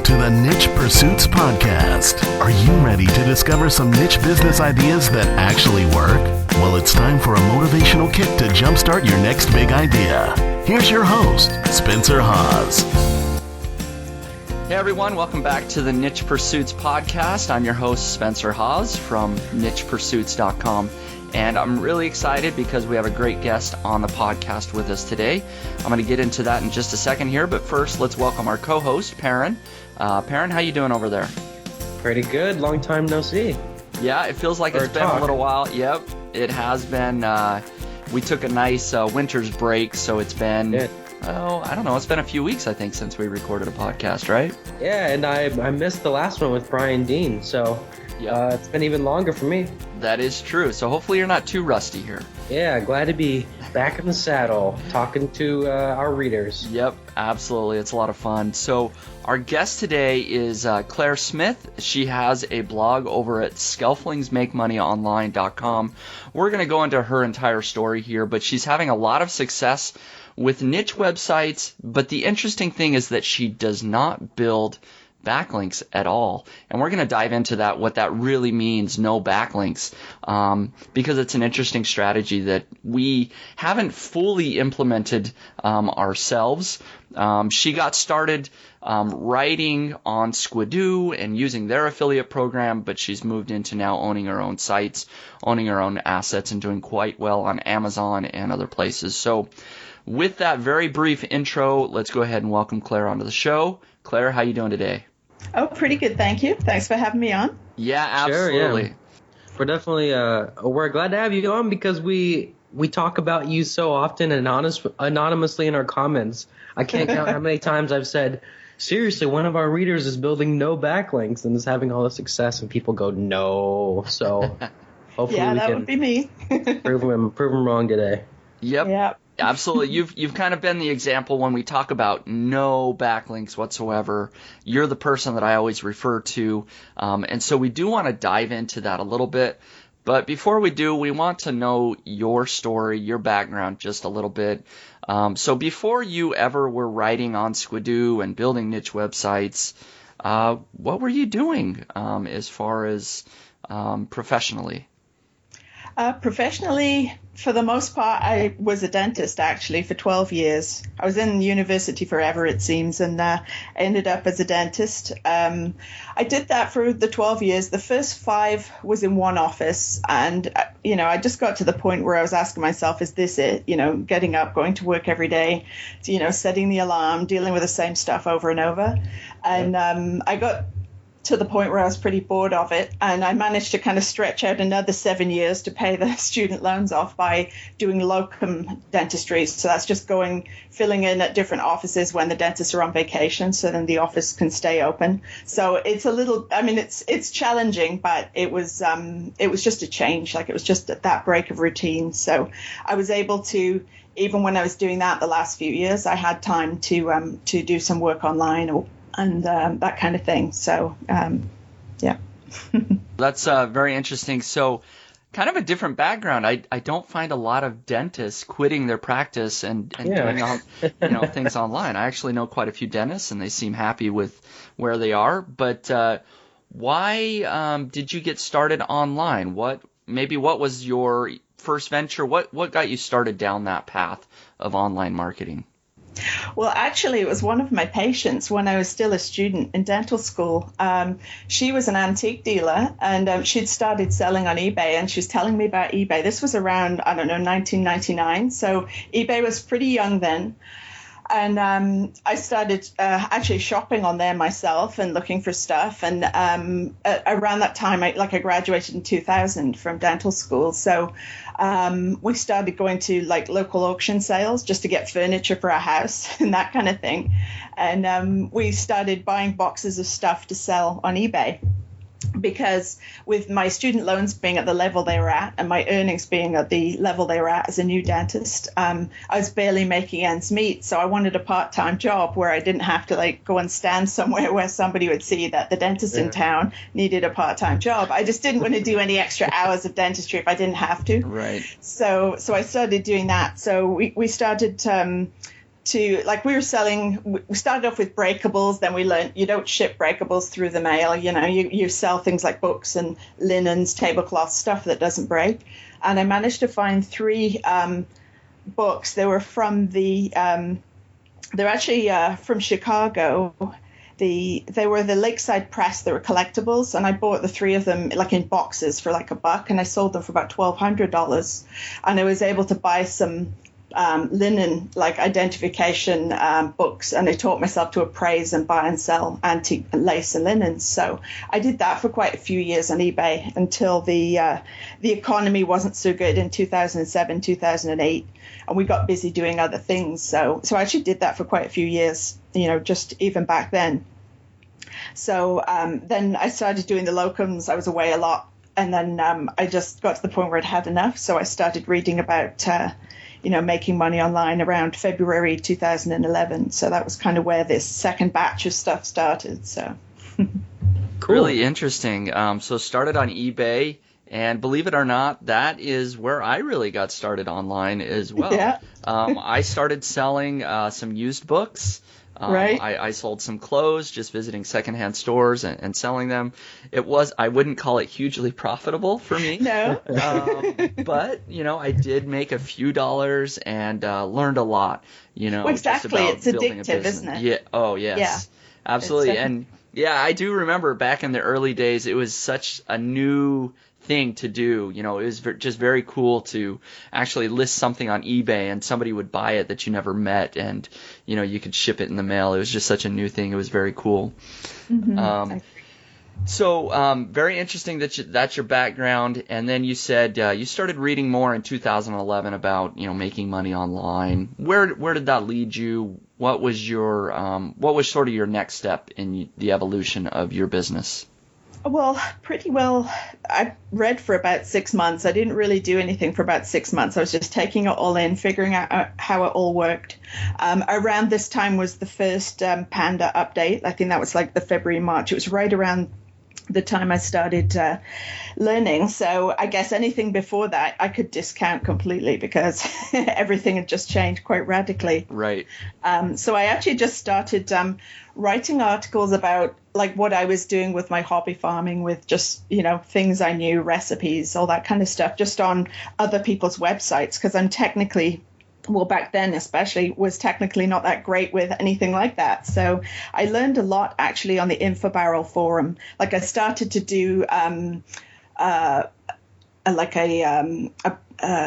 to the Niche Pursuits Podcast. Are you ready to discover some niche business ideas that actually work? Well, it's time for a motivational kick to jumpstart your next big idea. Here's your host, Spencer Haas. Hey everyone, welcome back to the Niche Pursuits Podcast. I'm your host, Spencer Haas from nichepursuits.com. And I'm really excited because we have a great guest on the podcast with us today. I'm going to get into that in just a second here, but first let's welcome our co-host, Perrin. Perrin, how you doing over there? Pretty good. Long time no see. Yeah, it feels like it's been a little while. Yep, it has been. We took a nice winter's break, so it's been, I don't know, it's been a few weeks, I think, since we recorded a podcast, right? Yeah, and I missed the last one with Brian Dean, so it's been even longer for me. That is true. So hopefully you're not too rusty here. Yeah, glad to be back in the saddle, talking to our readers. Yep, absolutely. It's a lot of fun. So our guest today is Claire Smith. She has a blog over at skelflingsmakemoneyonline.com. We're going to go into her entire story here, but she's having a lot of success with niche websites. But the interesting thing is that she does not build backlinks at all, and we're going to dive into that, what that really means, no backlinks, because it's an interesting strategy that we haven't fully implemented ourselves. She got started writing on Squidoo and using their affiliate program, but she's moved into now owning her own sites, owning her own assets, and doing quite well on Amazon and other places. So with that very brief intro, let's go ahead and welcome Claire onto the show. Claire, how you doing today? Oh, pretty good, thank you. Thanks for having me on. Yeah, absolutely. Sure, yeah. We're definitely we're glad to have you on because we talk about you so often anonymously in our comments. I can't count how many times I've said, seriously, one of our readers is building no backlinks and is having all the success, and people go, no. So hopefully we can would be me. prove them wrong today. Yep. Absolutely. You've kind of been the example when we talk about no backlinks whatsoever. You're the person that I always refer to. And so we do want to dive into that a little bit. But before we do, we want to know your story, your background just a little bit. So before you ever were writing on Squidoo and building niche websites, what were you doing as far as professionally? Professionally, for the most part, I was a dentist, actually, for 12 years. I was in university forever, it seems, and ended up as a dentist. I did that for the 12 years. The first 5 was in one office, and, I just got to the point where I was asking myself, is this it? Getting up, going to work every day, setting the alarm, dealing with the same stuff over and over. And I got to the point where I was pretty bored of it, and I managed to kind of stretch out another 7 years to pay the student loans off by doing locum dentistry. So that's just filling in at different offices when the dentists are on vacation, so then the office can stay open. So it's a little, it's challenging, but it was just a change. Like, it was just that break of routine. So I was able to, even when I was doing that the last few years, I had time to do some work online and that kind of thing. So, yeah. That's very interesting. So kind of a different background. I don't find a lot of dentists quitting their practice and doing things online. I actually know quite a few dentists, and they seem happy with where they are. But why did you get started online? What was your first venture? What got you started down that path of online marketing? Well, actually, it was one of my patients when I was still a student in dental school. She was an antique dealer, and she'd started selling on eBay, and she was telling me about eBay. This was around, 1999, so eBay was pretty young then. And I started actually shopping on there myself and looking for stuff. And around that time, I graduated in 2000 from dental school. So we started going to local auction sales just to get furniture for our house and that kind of thing. And we started buying boxes of stuff to sell on eBay. Because with my student loans being at the level they were at and my earnings being at the level they were at as a new dentist, I was barely making ends meet. So I wanted a part-time job where I didn't have to go and stand somewhere where somebody would see that the dentist in town needed a part-time job. I just didn't want to do any extra hours of dentistry if I didn't have to. Right. So I started doing that. So we started to, like, we started off with breakables, then we learned you don't ship breakables through the mail. You sell things like books and linens, tablecloths, stuff that doesn't break. And I managed to find 3 books. They were from they're actually from Chicago. They were the Lakeside Press. They were collectibles, and I bought the 3 of them like in boxes for like $1, and I sold them for about $1,200. And I was able to buy some linen, like identification books, and I taught myself to appraise and buy and sell antique lace and linens. So I did that for quite a few years on eBay until the economy wasn't so good in 2007, 2008, and we got busy doing other things. So I actually did that for quite a few years, just even back then. So then I started doing the locums. I was away a lot, and then I just got to the point where I'd had enough. So I started reading about making money online around February 2011. So that was kind of where this second batch of stuff started. So Cool. Really interesting. So started on eBay, and believe it or not, that is where I really got started online as well. Yeah. I started selling some used books. Right. I sold some clothes, just visiting secondhand stores and selling them. I wouldn't call it hugely profitable for me. No. But, I did make a few dollars and learned a lot, Well, just exactly. about It's building a addictive, business. isn't it? Yeah. Oh, yes. Yeah. Absolutely. It's And yeah, I do remember back in the early days, it was such a new thing to do. It was just very cool to actually list something on eBay and somebody would buy it that you never met, and you could ship it in the mail. It was just such a new thing. It was very cool. Mm-hmm. So very interesting that's your background. And then you said you started reading more in 2011 about making money online. Where did that lead you? What was sort of your next step in the evolution of your business? Well, pretty well. I read for about 6 months. I didn't really do anything for about 6 months. I was just taking it all in, figuring out how it all worked. Around this time was the first Panda update. I think that was like the February, March. It was right around the time I started learning. So I guess anything before that I could discount completely because everything had just changed quite radically. Right. So I actually just started writing articles about like what I was doing with my hobby farming, with just, things I knew, recipes, all that kind of stuff, just on other people's websites, because I'm technically, well, back then especially, was technically not that great with anything like that. So I learned a lot actually on the InfoBarrel forum. Like I started to do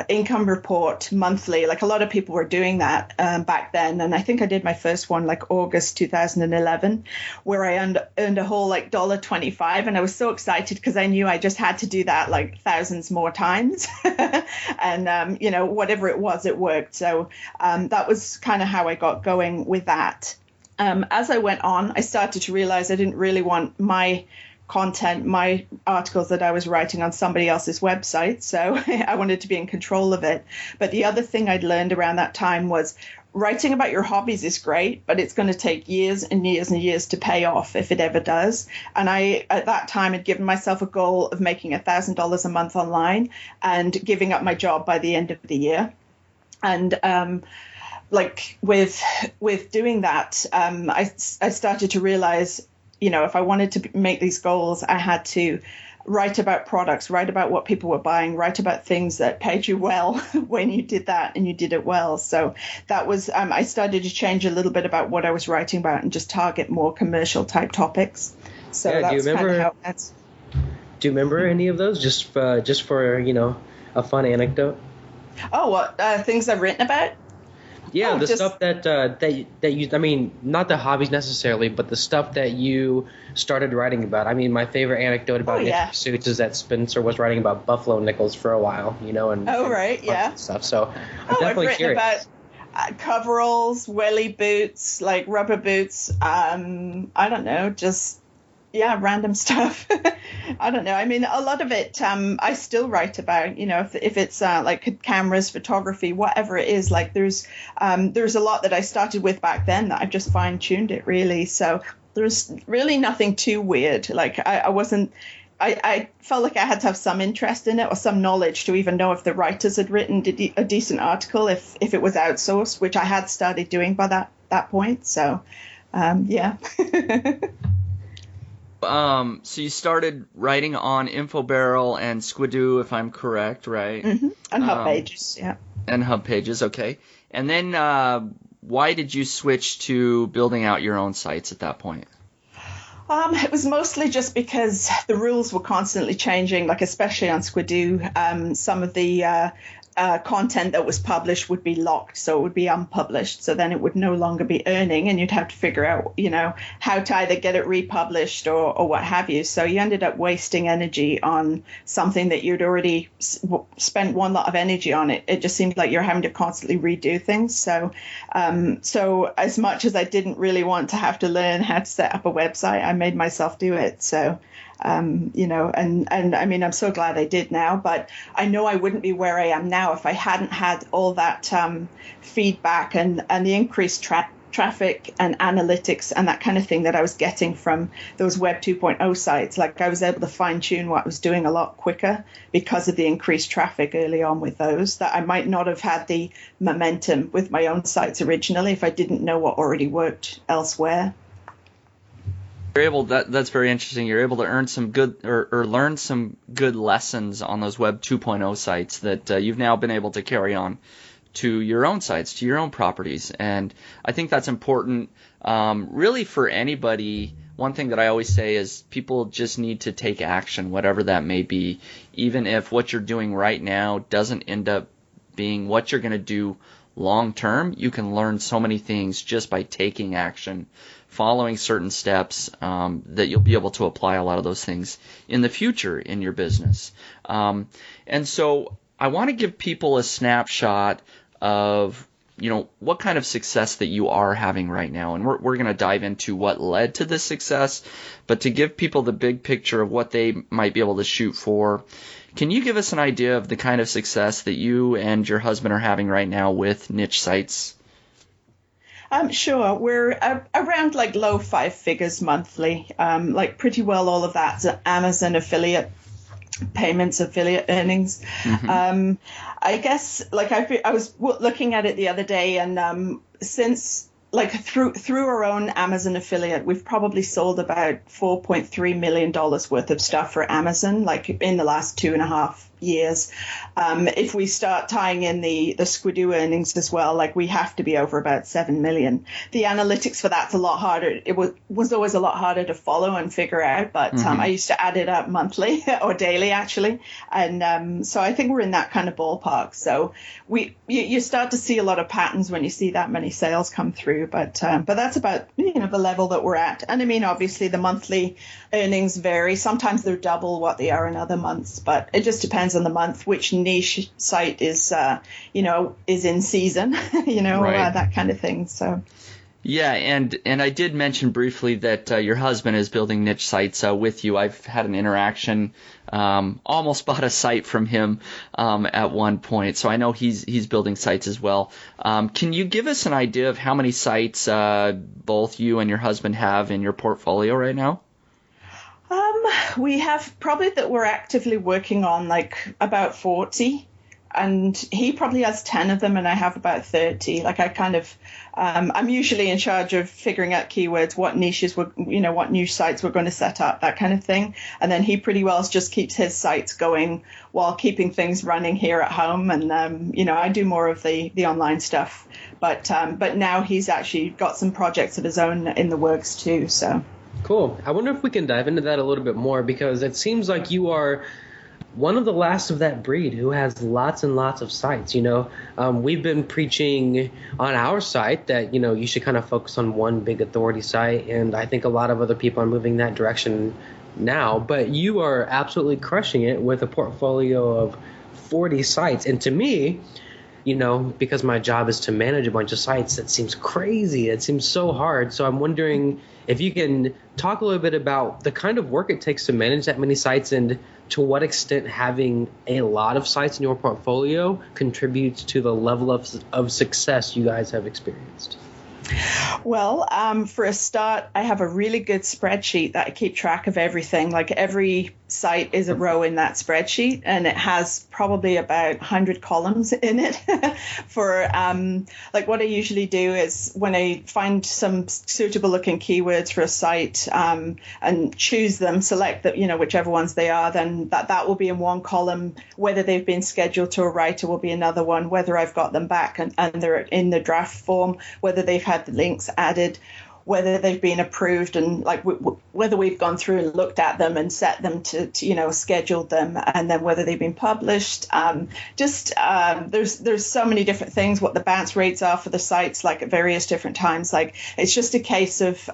income report monthly. Like a lot of people were doing that back then. And I think I did my first one like August 2011, where I earned a whole like $1.25. And I was so excited because I knew I just had to do that like thousands more times. And, whatever it was, it worked. So that was kind of how I got going with that. As I went on, I started to realize I didn't really want my content, my articles that I was writing on somebody else's website. So I wanted to be in control of it. But the other thing I'd learned around that time was writing about your hobbies is great, but it's going to take years and years and years to pay off if it ever does. And I, at that time, had given myself a goal of making $1,000 a month online and giving up my job by the end of the year. And with doing that, I started to realize, if I wanted to make these goals, I had to write about products, write about what people were buying, write about things that paid you well when you did that and you did it well. So that was, I started to change a little bit about what I was writing about and just target more commercial type topics. So yeah, that's kind of how that's. Do you remember any of those? Just for a fun anecdote. Oh, what things I've written about? Yeah, stuff that you, I mean, not the hobbies necessarily, but the stuff that you started writing about. I mean, my favorite anecdote about niche pursuits is that Spencer was writing about buffalo nickels for a while, and stuff. So I'm definitely I've written curious. about coveralls, welly boots, like rubber boots. I don't know, just random stuff. I don't know. I mean, a lot of it I still write about, if it's like cameras, photography, whatever it is. Like there's a lot that I started with back then that I've just fine tuned it really. So there's really nothing too weird. Like I wasn't I felt like I had to have some interest in it or some knowledge to even know if the writers had written a decent article, if it was outsourced, which I had started doing by that point. So, yeah. So you started writing on InfoBarrel and Squidoo, if I'm correct, right? Mm-hmm. And Hub Pages, yeah. And Hub Pages, okay. And then why did you switch to building out your own sites at that point? It was mostly just because the rules were constantly changing, like especially on Squidoo. Some of the content that was published would be locked, so it would be unpublished. So then it would no longer be earning, and you'd have to figure out, how to either get it republished or what have you. So you ended up wasting energy on something that you'd already spent one lot of energy on. It just seemed like you're having to constantly redo things. So as much as I didn't really want to have to learn how to set up a website, I made myself do it. So and I mean, I'm so glad I did now, but I know I wouldn't be where I am now if I hadn't had all that feedback and the increased traffic and analytics and that kind of thing that I was getting from those Web 2.0 sites. Like, I was able to fine tune what I was doing a lot quicker because of the increased traffic early on with those, that I might not have had the momentum with my own sites originally if I didn't know what already worked elsewhere. That's very interesting. You're able to earn some good or learn some good lessons on those Web 2.0 sites that you've now been able to carry on to your own sites, to your own properties. And I think that's important really for anybody. One thing that I always say is people just need to take action, whatever that may be, even if what you're doing right now doesn't end up being what you're going to do long term. You can learn so many things just by taking action, following certain steps that you'll be able to apply a lot of those things in the future in your business. And so I want to give people a snapshot of what kind of success that you are having right now. And we're going to dive into what led to this success, but to give people the big picture of what they might be able to shoot for, can you give us an idea of the kind of success that you and your husband are having right now with niche sites? Sure. We're around like low 5 figures monthly, like pretty well all of that's Amazon affiliate payments, affiliate earnings. Mm-hmm. I guess like I was looking at it the other day, and since like through our own Amazon affiliate, we've probably sold about $4.3 million worth of stuff for Amazon, like in the last 2.5 years. If we start tying in the Squidoo earnings as well, like we have to be over about 7 million. The analytics for that's a lot harder. It was always a lot harder to follow and figure out, but I used to add it up monthly or daily actually. And so I think we're in that kind of ballpark. So you start to see a lot of patterns when you see that many sales come through, but that's about the level that we're at. And I mean, obviously the monthly earnings vary. Sometimes they're double what they are in other months, but it just depends on the month, which niche site is in season, right. That kind of thing. So. Yeah, and I did mention briefly that your husband is building niche sites with you. I've had an interaction, almost bought a site from him at one point, so I know he's building sites as well. Can you give us an idea of how many sites both you and your husband have in your portfolio right now? We have probably that we're actively working on like about 40, and he probably has 10 of them and I have about 30. Like I kind of, I'm usually in charge of figuring out keywords, what niches what new sites we're going to set up, that kind of thing. And then he pretty well just keeps his sites going while keeping things running here at home. And, I do more of the online stuff, but now he's actually got some projects of his own in the works too. So. Cool. I wonder if we can dive into that a little bit more, because it seems like you are one of the last of that breed who has lots and lots of sites. We've been preaching on our site that, you should kind of focus on one big authority site. And I think a lot of other people are moving that direction now. But you are absolutely crushing it with a portfolio of 40 sites. And to me, because my job is to manage a bunch of sites, that seems crazy. It seems so hard. So I'm wondering if you can talk a little bit about the kind of work it takes to manage that many sites, and to what extent having a lot of sites in your portfolio contributes to the level of success you guys have experienced. Well, for a start, I have a really good spreadsheet that I keep track of everything. Like every site is a row in that spreadsheet, and it has probably about 100 columns in it. For like what I usually do is when I find some suitable looking keywords for a site and choose them, select that, whichever ones they are, then that will be in one column. Whether they've been scheduled to a writer will be another one. Whether I've got them back and they're in the draft form, whether they've had the links added, whether they've been approved, and like whether we've gone through and looked at them and set them to scheduled them, and then whether they've been published. There's so many different things. What the bounce rates are for the sites, like at various different times. Like it's just a case of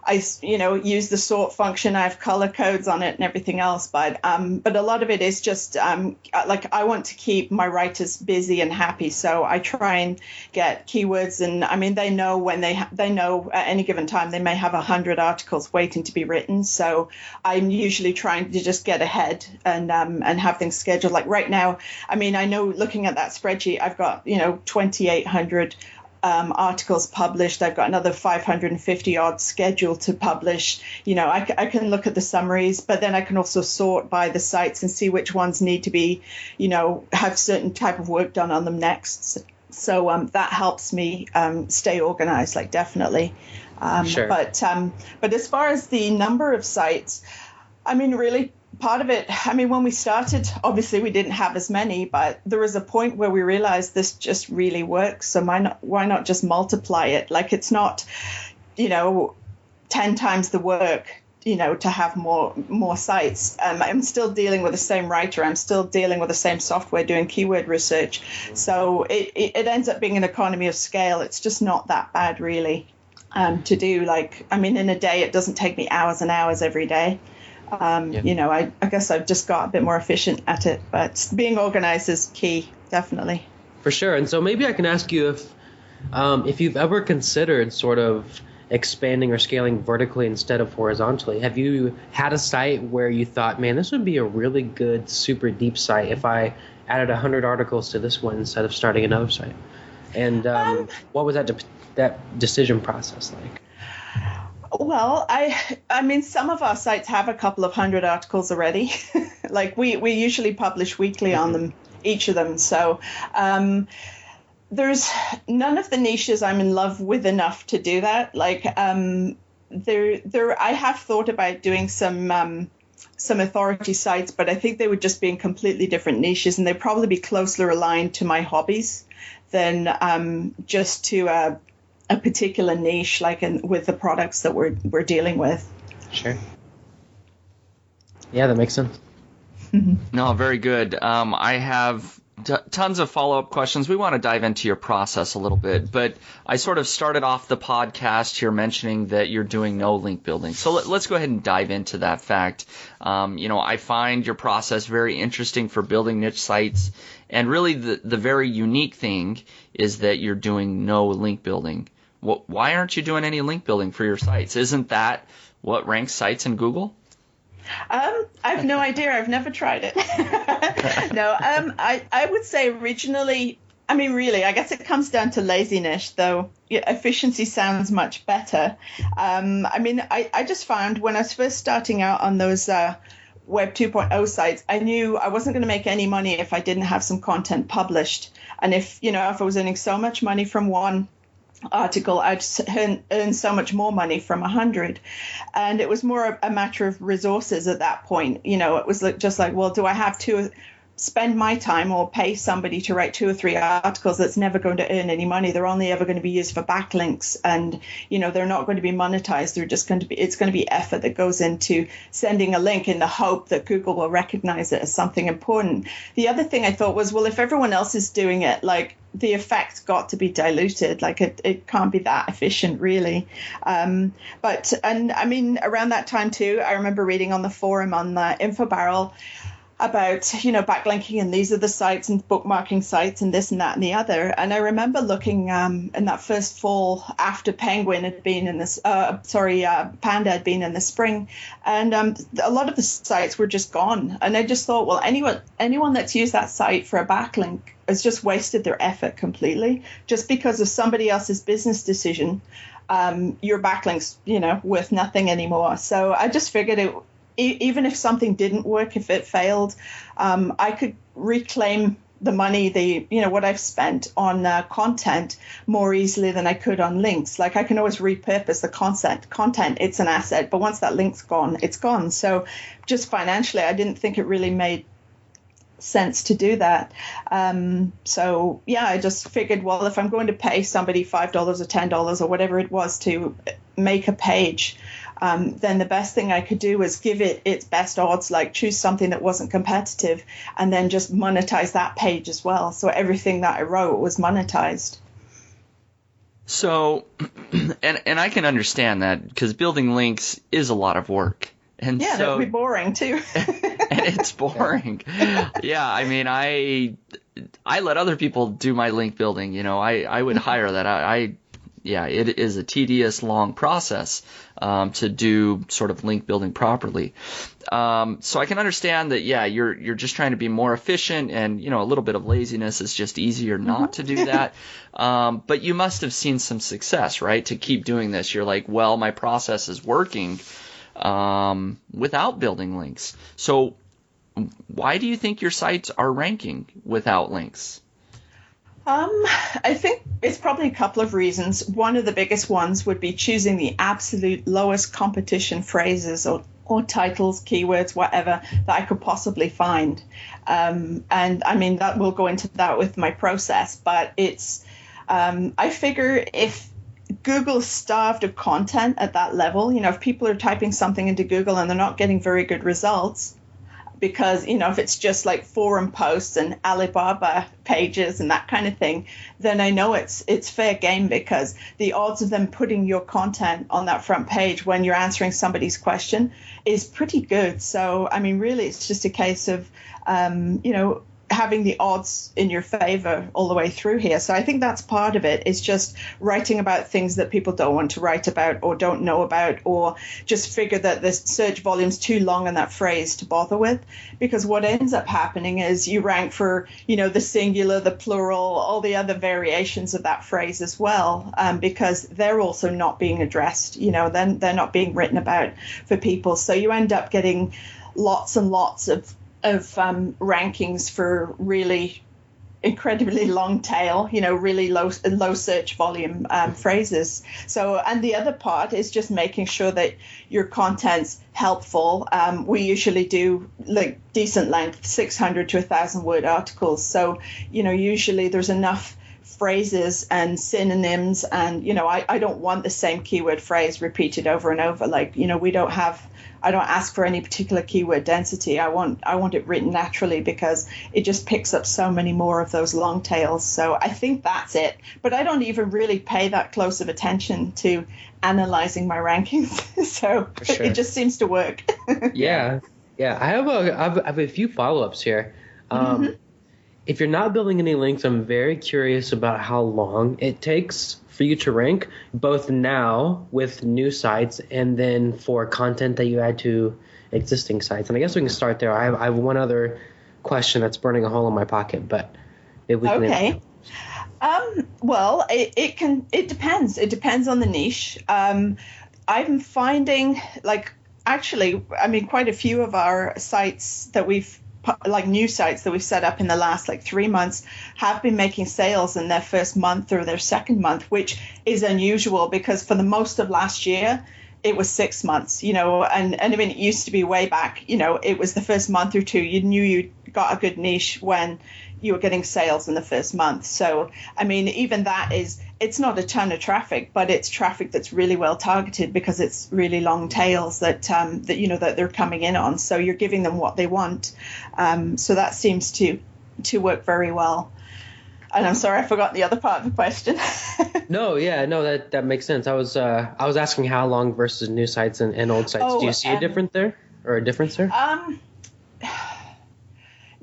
I use the sort function. I have color codes on it and everything else, but a lot of it is just like I want to keep my writers busy and happy, so I try and get keywords. And I mean, they know when they know at any given time they may have 100 articles waiting to be written. So I'm usually trying to just get ahead and have things scheduled. Like right now, I mean, I know looking at that spreadsheet, I've got 2,800. Articles published. I've got another 550 odd scheduled to publish. I can look at the summaries, but then I can also sort by the sites and see which ones need to be, have certain type of work done on them next. So that helps me stay organized, like definitely. Sure. But as far as the number of sites, I mean, really, part of it, I mean, when we started, obviously we didn't have as many, but there was a point where we realized this just really works. So why not just multiply it? Like it's not, 10 times the work, to have more sites. I'm still dealing with the same writer. I'm still dealing with the same software doing keyword research. So it ends up being an economy of scale. It's just not that bad really to do. Like, I mean, in a day, it doesn't take me hours and hours every day. I guess I've just got a bit more efficient at it, but being organized is key, definitely. For sure. And so maybe I can ask you if you've ever considered sort of expanding or scaling vertically instead of horizontally. Have you had a site where you thought, man, this would be a really good, super deep site if I added 100 articles to this one instead of starting another site? And what was that decision process like? Well, I mean, some of our sites have a couple of 100 articles already. Like we usually publish weekly on them, each of them. So there's none of the niches I'm in love with enough to do that. Like I have thought about doing some authority sites, but I think they would just be in completely different niches, and they'd probably be closer aligned to my hobbies than just to a particular niche, like with the products that we're dealing with. Sure. Yeah, that makes sense. No, very good. I have tons of follow-up questions. We want to dive into your process a little bit, but I sort of started off the podcast here mentioning that you're doing no link building. So let's go ahead and dive into that fact. I find your process very interesting for building niche sites, and really the very unique thing is that you're doing no link building. Why aren't you doing any link building for your sites? Isn't that what ranks sites in Google? I have no idea. I've never tried it. No, I would say originally, I mean, really, I guess it comes down to laziness, though. Yeah, efficiency sounds much better. I mean, I just found when I was first starting out on those Web 2.0 sites, I knew I wasn't going to make any money if I didn't have some content published. And if I was earning so much money from one article, I'd earn so much more money from 100. And it was more a matter of resources at that point. It was just like, well, do I have to spend my time or pay somebody to write 2 or 3 articles that's never going to earn any money? They're only ever going to be used for backlinks, and they're not going to be monetized. It's going to be effort that goes into sending a link in the hope that Google will recognize it as something important. The other thing I thought was, well, if everyone else is doing it, like, the effect's got to be diluted. Like it can't be that efficient, really. And I mean, around that time too, I remember reading on the forum on the InfoBarrel about, backlinking, and these are the sites and bookmarking sites and this and that and the other. And I remember looking in that first fall after Penguin had been in this, Panda had been in the spring, and a lot of the sites were just gone. And I just thought, well, anyone that's used that site for a backlink has just wasted their effort completely, just because of somebody else's business decision. Your backlink's, worth nothing anymore. So I just figured even if something didn't work, if it failed, I could reclaim the money, what I've spent on content more easily than I could on links. Like I can always repurpose the content. It's an asset, but once that link's gone, it's gone. So just financially, I didn't think it really made sense to do that. So yeah, I just figured, well, if I'm going to pay somebody $5 or $10 or whatever it was to make a page, then the best thing I could do was give it its best odds, like choose something that wasn't competitive and then just monetize that page as well. So everything that I wrote was monetized. So, and I can understand that because building links is a lot of work. And yeah, so, that would be boring too. And it's boring. Yeah, I mean, I let other people do my link building. I would hire that. Yeah, it is a tedious, long process to do sort of link building properly. So I can understand that. Yeah, you're just trying to be more efficient, and a little bit of laziness is just easier not to do that. But you must have seen some success, right? To keep doing this, you're like, well, my process is working without building links. So why do you think your sites are ranking without links? I think it's probably a couple of reasons. One of the biggest ones would be choosing the absolute lowest competition phrases or titles, keywords, whatever that I could possibly find. And I mean, that we'll go into that with my process, but it's, I figure if Google's starved of content at that level, if people are typing something into Google and they're not getting very good results, because, if it's just like forum posts and Alibaba pages and that kind of thing, then I know it's fair game, because the odds of them putting your content on that front page when you're answering somebody's question is pretty good. So, I mean, really, it's just a case of, having the odds in your favor all the way through here. So I think that's part of it, is just writing about things that people don't want to write about or don't know about, or just figure that the search volume's too long on that phrase to bother with. Because what ends up happening is you rank for, the singular, the plural, all the other variations of that phrase as well, because they're also not being addressed, then they're not being written about for people. So you end up getting lots and lots of rankings for really incredibly long tail, really low search volume phrases. So, and the other part is just making sure that your content's helpful. We usually do like decent length, 600 to 1,000 word articles. So, usually there's enough phrases and synonyms, and I don't want the same keyword phrase repeated over and over. Like, I don't ask for any particular keyword density. I want it written naturally, because it just picks up so many more of those long tails. So I think that's it. But I don't even really pay that close of attention to analyzing my rankings. So Sure. It just seems to work. Yeah. I have a few follow-ups here. If you're not building any links, I'm very curious about how long it takes for you to rank, both now with new sites and then for content that you add to existing sites. And I guess we can start there. I have one other question that's burning a hole in my pocket, but maybe we can. Okay. Well, it depends. It depends on the niche. I'm finding, quite a few of our sites that new sites that we've set up in the last 3 months have been making sales in their first month or their second month, which is unusual, because for the most of last year it was 6 months, and I mean, it used to be way back, it was the first month or two, you knew you got a good niche when you were getting sales in the first month. So, I mean, even that it's not a ton of traffic, but it's traffic that's really well targeted, because it's really long tails that they're coming in on. So you're giving them what they want. So that seems to work very well. And I'm sorry, I forgot the other part of the question. No, that makes sense. I was asking how long versus new sites and old sites. Do you see a difference there?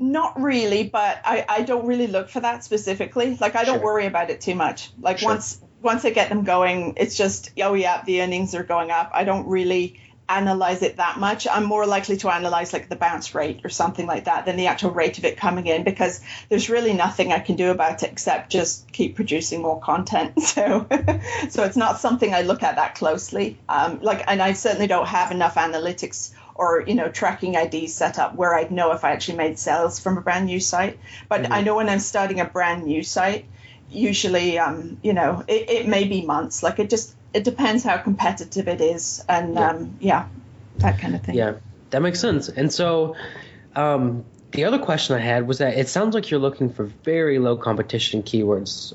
Not really, but I don't really look for that specifically. I don't worry about it too much. Sure. Once I get them going, it's just, oh yeah, the earnings are going up. I don't really analyze it that much. I'm more likely to analyze like the bounce rate or something like that than the actual rate of it coming in, because there's really nothing I can do about it except just keep producing more content. So it's not something I look at that closely. And I certainly don't have enough analytics or, tracking IDs set up where I'd know if I actually made sales from a brand new site. But I know when I'm starting a brand new site, usually, it may be months. Like it depends how competitive it is, and that kind of thing. Yeah, that makes sense. And so the other question I had was that it sounds like you're looking for very low competition keywords.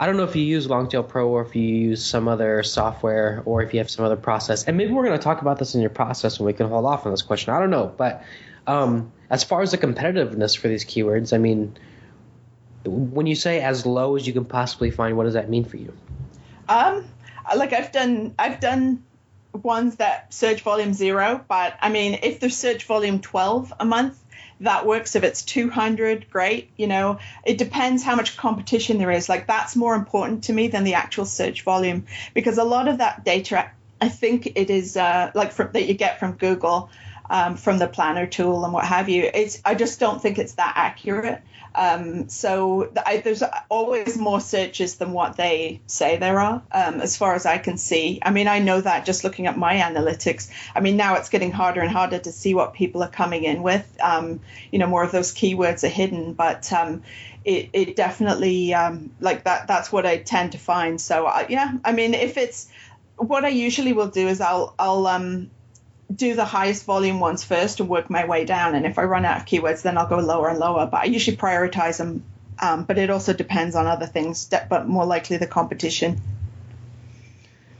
I don't know if you use Longtail Pro or if you use some other software or if you have some other process. And maybe we're going to talk about this in your process and we can hold off on this question. I don't know. But as far as the competitiveness for these keywords, I mean, when you say as low as you can possibly find, what does that mean for you? I've done ones that search volume 0, but I mean, if there's search volume 12 a month, that works. If it's 200, great. It depends how much competition there is. Like, that's more important to me than the actual search volume, because a lot of that data, I think it is that you get from Google, from the planner tool and what have you. I just don't think it's that accurate. There's always more searches than what they say there are, as far as I can see. I mean, I know that just looking at my analytics. I mean, now it's getting harder and harder to see what people are coming in with. More of those keywords are hidden, but it definitely, that's what I tend to find. So, I mean, if it's what I usually will do is I'll do the highest volume ones first and work my way down. And if I run out of keywords, then I'll go lower and lower. But I usually prioritize them. But it also depends on other things, but more likely the competition.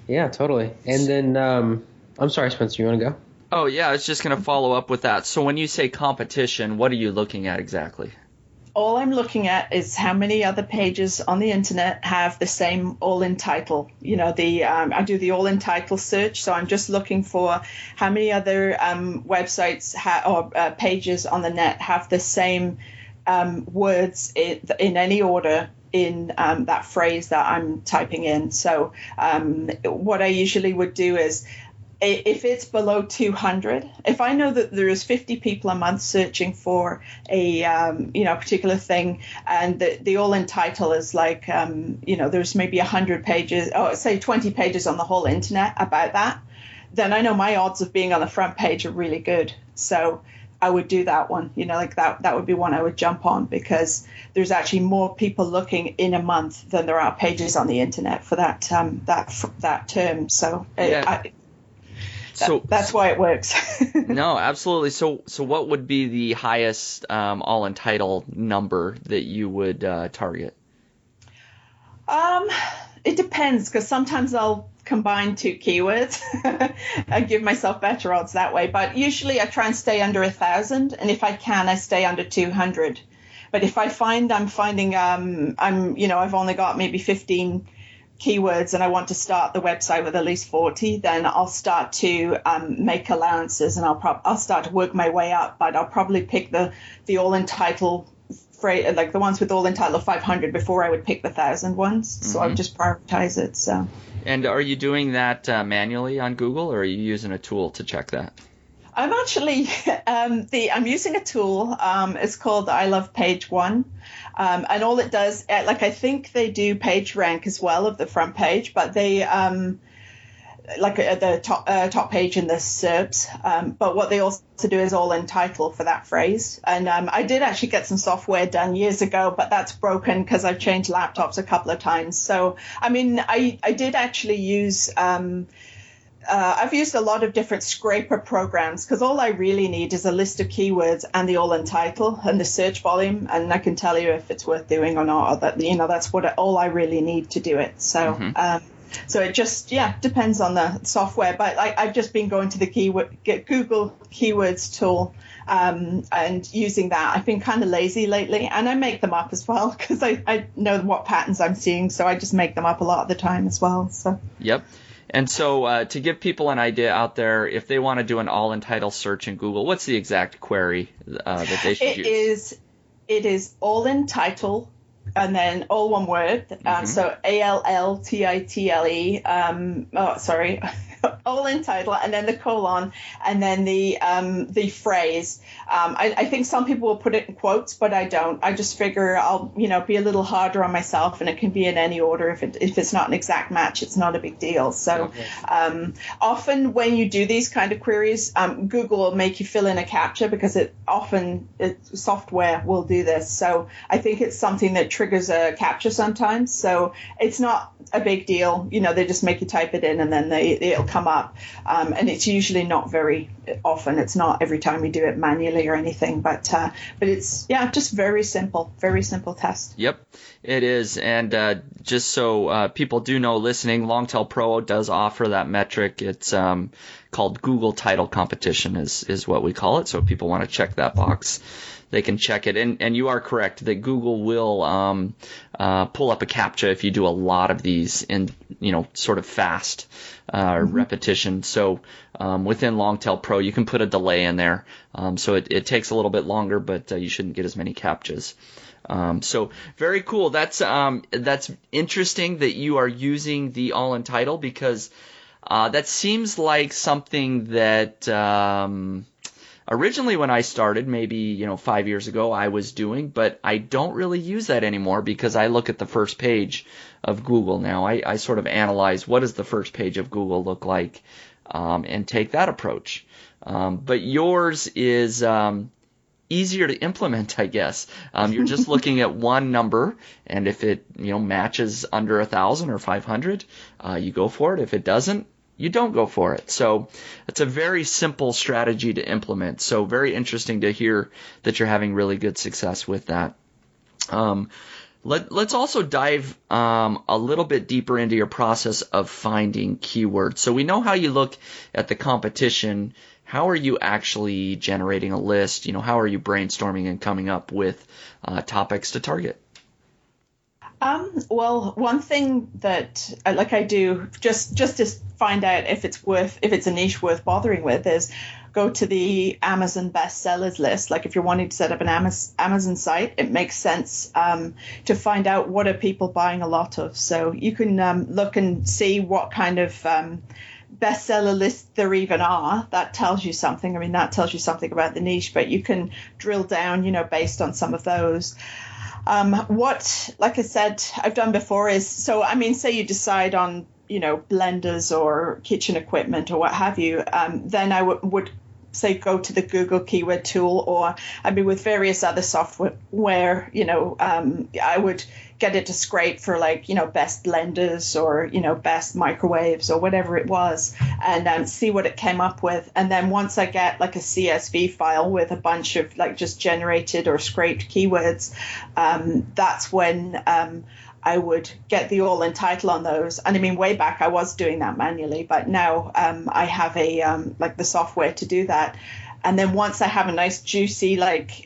Yeah, totally. And then, I'm sorry, Spencer, you want to go? Oh, yeah, I was just going to follow up with that. So when you say competition, what are you looking at exactly? All I'm looking at is how many other pages on the internet have the same all-in title. I do the all-in title search, so I'm just looking for how many other websites or pages on the net have the same words in any order in that phrase that I'm typing in. So what I usually would do is, if it's below 200, if I know that there is 50 people a month searching for a particular thing, and the all-in title is like there's maybe 100 pages, or say 20 pages on the whole internet about that, then I know my odds of being on the front page are really good. So I would do that one. That would be one I would jump on, because there's actually more people looking in a month than there are pages on the internet for that term. So that's why it works. No, absolutely. So what would be the highest all-in title number that you would target? It depends, because sometimes I'll combine two keywords. I give myself better odds that way. But usually I try and stay under 1,000, and if I can, I stay under 200. But if I find I've only got maybe 15 keywords and I want to start the website with at least 40, then I'll start to make allowances, and I'll start to work my way up. But I'll probably pick the all-in title phrase, like the ones with all-in title of 500, before I would pick the 1,000 ones. So I'll just prioritize it. So. And are you doing that manually on Google, or are you using a tool to check that? I'm actually I'm using a tool. It's called I Love Page One, and all it does, I think they do page rank as well of the front page, but they the top page in the SERPs. But what they also do is all-in title for that phrase. And I did actually get some software done years ago, but that's broken because I've changed laptops a couple of times. So I mean, I did actually use. I've used a lot of different scraper programs, because all I really need is a list of keywords and the all-in title and the search volume, and I can tell you if it's worth doing or not. Or that that's all I really need to do it. So so it just depends on the software. But I've just been going to the Google Keywords tool and using that. I've been kind of lazy lately, and I make them up as well, because I know what patterns I'm seeing, so I just make them up a lot of the time as well. So yep. And so to give people an idea out there, if they want to do an all-in title search in Google, what's the exact query that they should use? It is all-in title, and then all one word. So ALLTITLE. Allintitle, and then the colon, and then the phrase. I think some people will put it in quotes, but I don't. I just figure I'll be a little harder on myself, and it can be in any order. If it's not an exact match, it's not a big deal. So often when you do these kind of queries, Google will make you fill in a CAPTCHA because software will do this. So I think it's something that triggers a CAPTCHA sometimes. So it's not a big deal. They just make you type it in and then it'll come up. And it's usually not very often. It's not every time we do it manually or anything, but it's just very simple test. Yep, it is. And just so people do know listening, Longtail Pro does offer that metric. It's called Google Title Competition is what we call it. So if people want to check that box, they can check it. And you are correct that Google will pull up a CAPTCHA if you do a lot of these in sort of fast repetition. So within Longtail Pro, you can put a delay in there. So it takes a little bit longer, but you shouldn't get as many CAPTCHAs. So very cool. That's interesting that you are using the Allintitle because that seems like something that originally when I started, maybe 5 years ago, I was doing, but I don't really use that anymore because I look at the first page of Google now. I sort of analyze what does the first page of Google look like and take that approach. But yours is easier to implement, I guess. You're just looking at one number, and if it matches under 1,000 or 500, you go for it. If it doesn't, you don't go for it. So it's a very simple strategy to implement. So very interesting to hear that you're having really good success with that. Let's also dive a little bit deeper into your process of finding keywords. So we know how you look at the competition. How are you actually generating a list? How are you brainstorming and coming up with topics to target? Well, one thing that I do just to find out if it's a niche worth bothering with is go to the Amazon bestsellers list. Like if you're wanting to set up an Amazon site, it makes sense to find out what are people buying a lot of. So you can look and see what kind of bestseller lists there even are. That tells you something. I mean, that tells you something about the niche, but you can drill down, based on some of those. What, like I said, I've done before is, say you decide on, blenders or kitchen equipment or what have you, then I would say go to the Google keyword tool, or with various other software where, I would get it to scrape for best blenders or, best microwaves or whatever it was, and see what it came up with. And then once I get a CSV file with a bunch of just generated or scraped keywords, that's when I would get the Allintitle on those. And way back I was doing that manually, but now I have the software to do that. And then once I have a nice juicy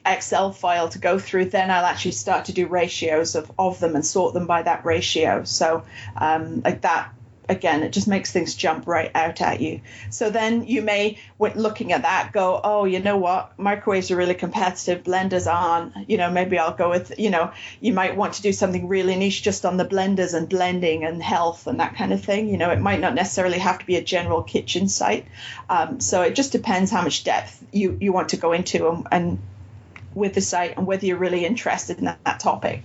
Excel file to go through, then I'll actually start to do ratios of them and sort them by that ratio. So that, again, it just makes things jump right out at you. So then you may, when looking at that, go, oh, you know what? Microwaves are really competitive. Blenders aren't. Maybe I'll go with, you might want to do something really niche just on the blenders and blending and health and that kind of thing. It might not necessarily have to be a general kitchen site. So it just depends how much depth you want to go into and with the site and whether you're really interested in that topic,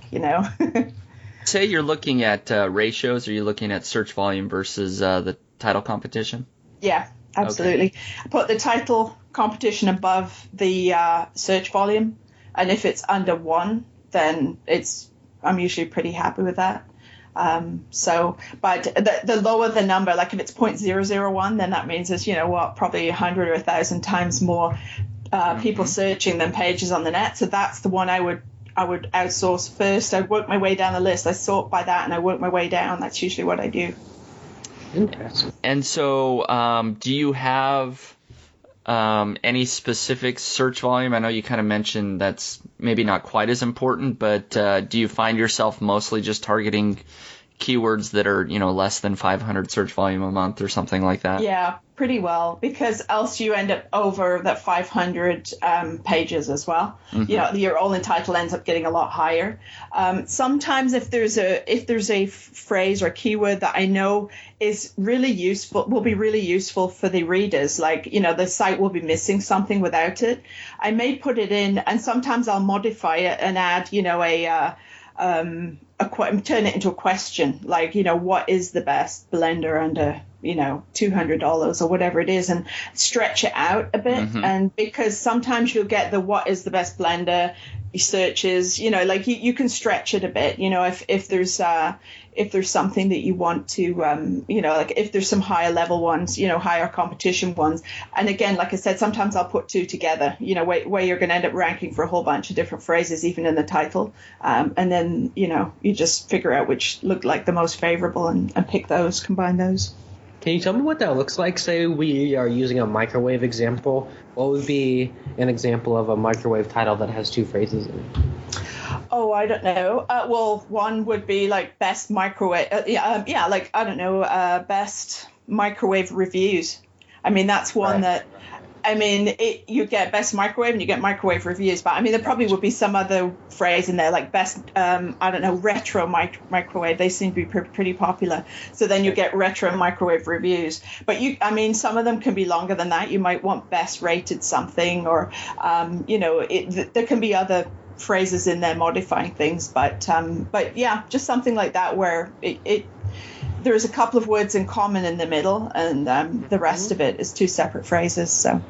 Say you're looking at ratios. Are you looking at search volume versus the title competition? Yeah, absolutely. Okay. I put the title competition above the search volume, and if it's under 1, then I'm usually pretty happy with that. But the lower the number, if it's 0.001, then that means there's probably 100 or 1,000 times more people searching than pages on the net. So that's the one I would outsource first. I work my way down the list. I sort by that and I work my way down. That's usually what I do. Interesting. And so do you have any specific search volume? I know you kind of mentioned that's maybe not quite as important, but do you find yourself mostly just targeting keywords that are, less than 500 search volume a month or something like that? Yeah, pretty well, because else you end up over that 500 pages as well. Mm-hmm. Your Allintitle ends up getting a lot higher. Sometimes if there's a phrase or keyword that I know is really useful, will be really useful for the readers, like, the site will be missing something without it, I may put it in, and sometimes I'll modify it and add, turn it into a question, like, what is the best blender under, $200 or whatever it is, and stretch it out a bit. Mm-hmm. And because sometimes you'll get the what is the best blender searches, like you can stretch it a bit, if there's something that you want to, like if there's some higher level ones, higher competition ones. And again, like I said, sometimes I'll put two together, where you're going to end up ranking for a whole bunch of different phrases, even in the title. And then, you just figure out which look like the most favorable and pick those, combine those. Can you tell me what that looks like? Say we are using a microwave example. What would be an example of a microwave title that has two phrases in it? Oh, I don't know. Well, one would be like best microwave. Best microwave reviews. I mean, that's one that. I mean, you get best microwave and you get microwave reviews, but I mean, there probably would be some other phrase in there, like best, retro microwave. They seem to be pretty popular. So then you get retro microwave reviews. But some of them can be longer than that. You might want best rated something, or, there can be other phrases in there modifying things. But yeah, just something like that where there's a couple of words in common in the middle, and the rest of it is two separate phrases. So,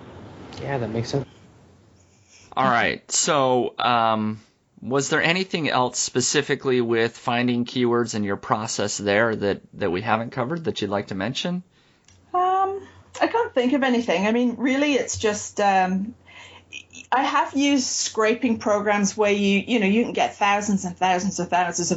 yeah, that makes sense. All right. So, was there anything else specifically with finding keywords in your process there that we haven't covered that you'd like to mention? I can't think of anything. I mean, really, it's just. I have used scraping programs where you can get thousands and thousands of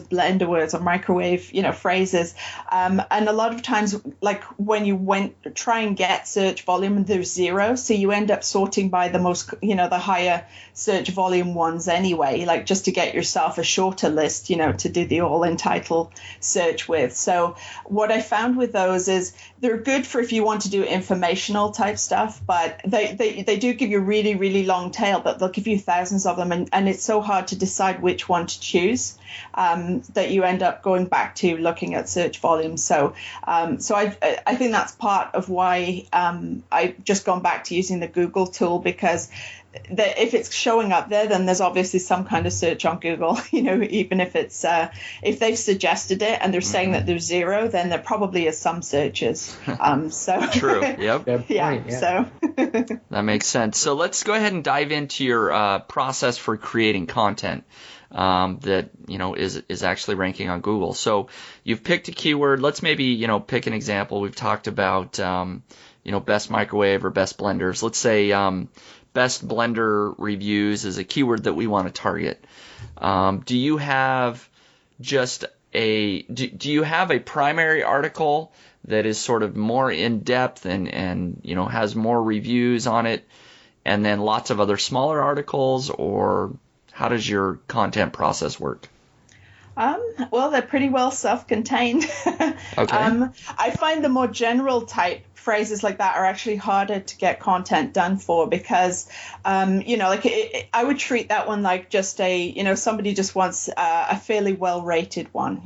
blender words or microwave, phrases. And a lot of times, like when you try and get search volume, there's zero. So you end up sorting by the most, the higher search volume ones anyway, like just to get yourself a shorter list, to do the Allintitle search with. So what I found with those is they're good for if you want to do informational type stuff, but they do give you really, really long tail, but they'll give you thousands of them, and it's so hard to decide which one to choose that you end up going back to looking at search volume. So I think that's part of why I've just gone back to using the Google tool, because if it's showing up there, then there's obviously some kind of search on Google, even if it's if they've suggested it and they're saying that there's zero, then there probably is some searches. So True. Yep. Yeah. So that makes sense. So let's go ahead and dive into your process for creating content that is actually ranking on Google. So you've picked a keyword. Let's maybe pick an example. We've talked about best microwave or best blenders. Let's say best blender reviews is a keyword that we want to target. Do you have a primary article that is sort of more in depth and has more reviews on it, and then lots of other smaller articles, or how does your content process work? Well, they're pretty well self-contained. Okay. I find the more general type phrases like that are actually harder to get content done for, because, I would treat that one like just somebody just wants a fairly well-rated one,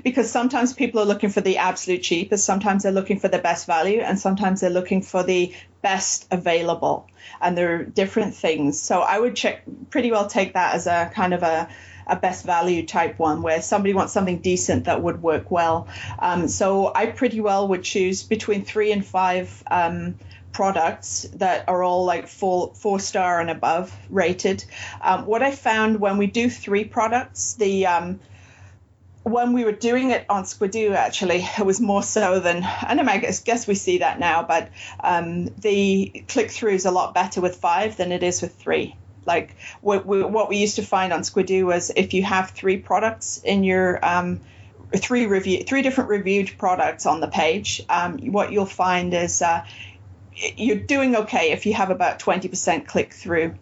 because sometimes people are looking for the absolute cheapest, sometimes they're looking for the best value, and sometimes they're looking for the best available, and they're different things. So I would pretty well take that as a kind of a best value type one, where somebody wants something decent that would work well. So I pretty well would choose between 3 and 5 products that are all like 4-star and above rated. What I found when we do 3 products, when we were doing it on Squidoo, actually, it was more so than, and I guess we see that now, but the click-through is a lot better with 5 than it is with 3. Like what we used to find on Squidoo was if you have 3 products in your 3 different reviewed products on the page, what you'll find is you're doing okay if you have about 20% click through.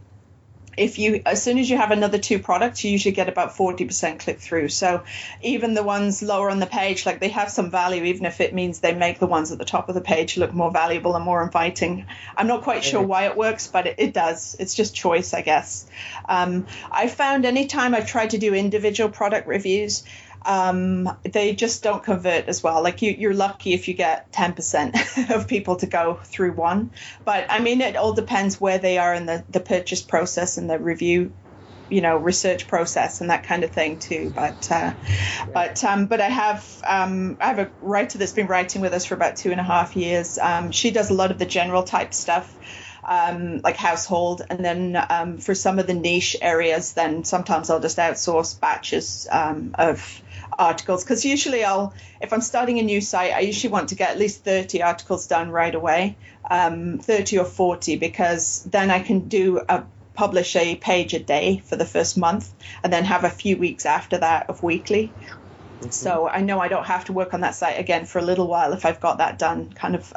as soon as you have another 2 products, you usually get about 40% click through. So even the ones lower on the page, like they have some value, even if it means they make the ones at the top of the page look more valuable and more inviting. I'm not quite sure why it works, but it does. It's just choice, I guess. I found anytime I've tried to do individual product reviews, they just don't convert as well. Like you're lucky if you get 10% of people to go through one. But I mean, it all depends where they are in the purchase process and the review, research process and that kind of thing too. But I have a writer that's been writing with us for about 2.5 years. She does a lot of the general type stuff. Like household, and then for some of the niche areas, then sometimes I'll just outsource batches of articles, because usually if I'm starting a new site, I usually want to get at least 30 articles done right away, 30 or 40, because then I can publish a page a day for the first month, and then have a few weeks after that of weekly. Mm-hmm. So I know I don't have to work on that site again for a little while if I've got that done kind of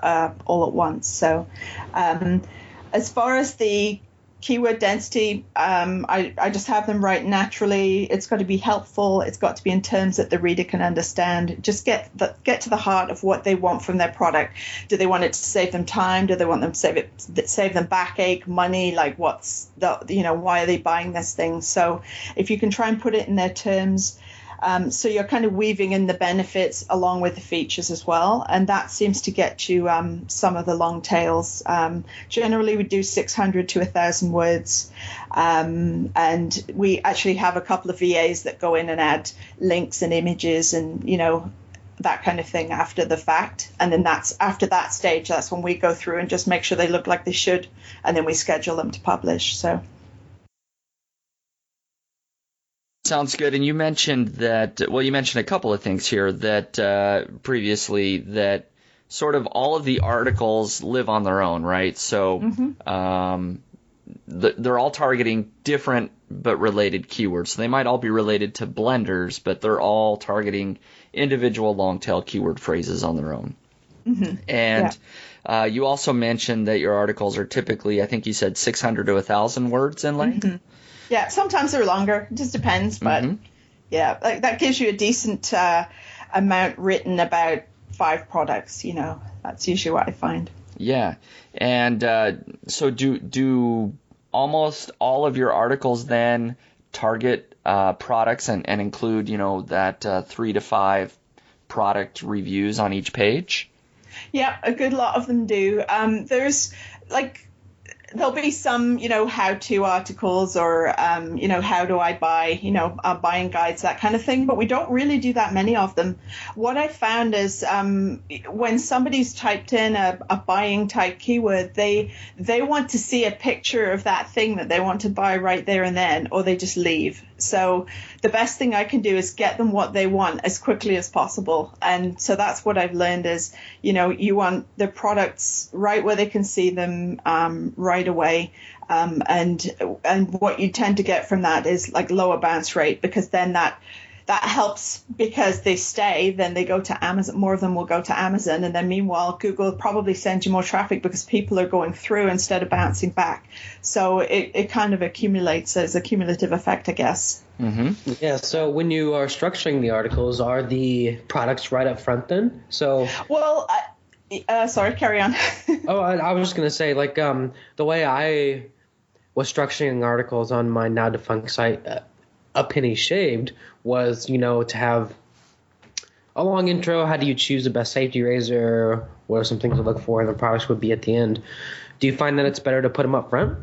all at once. So as far as the keyword density, I just have them write naturally. It's got to be helpful. It's got to be in terms that the reader can understand. Just get to the heart of what they want from their product. Do they want it to save them time? Do they want them to save them backache, money? Like what's why are they buying this thing? So if you can try and put it in their terms, so you're kind of weaving in the benefits along with the features as well. And that seems to get you some of the long tails. Generally, we do 600 to 1,000 words. And we actually have a couple of VAs that go in and add links and images and, that kind of thing after the fact. And then after that stage, that's when we go through and just make sure they look like they should. And then we schedule them to publish. So. Sounds good. And you mentioned you mentioned a couple of things here that previously that sort of all of the articles live on their own, right? So they're all targeting different but related keywords. So they might all be related to blenders, but they're all targeting individual long tail keyword phrases on their own. Mm-hmm. And you also mentioned that your articles are typically, I think you said 600 to 1,000 words in length. Mm-hmm. Yeah, sometimes they're longer. It just depends. But yeah, like that gives you a decent amount written about 5 products. That's usually what I find. Yeah. And so do almost all of your articles then target products and include, that 3 to 5 product reviews on each page? Yeah, a good lot of them do. There's there'll be some, how-to articles or, how do I buy, buying guides, that kind of thing. But we don't really do that many of them. What I found is when somebody's typed in a buying type keyword, they want to see a picture of that thing that they want to buy right there and then, or they just leave. So the best thing I can do is get them what they want as quickly as possible. And so that's what I've learned is, you want the products right where they can see them right away. And what you tend to get from that is like lower bounce rate, because then that helps because they stay, then they go to Amazon, more of them will go to Amazon. And then meanwhile, Google probably sends you more traffic because people are going through instead of bouncing back. So it kind of accumulates as a cumulative effect, I guess. Mm-hmm. Yeah. So when you are structuring the articles, are the products right up front then? So. Well, sorry, carry on. I was just going to say, the way I was structuring articles on my now defunct site, A Penny Shaved, was, to have a long intro. How do you choose the best safety razor? What are some things to look for? And the products would be at the end. Do you find that it's better to put them up front?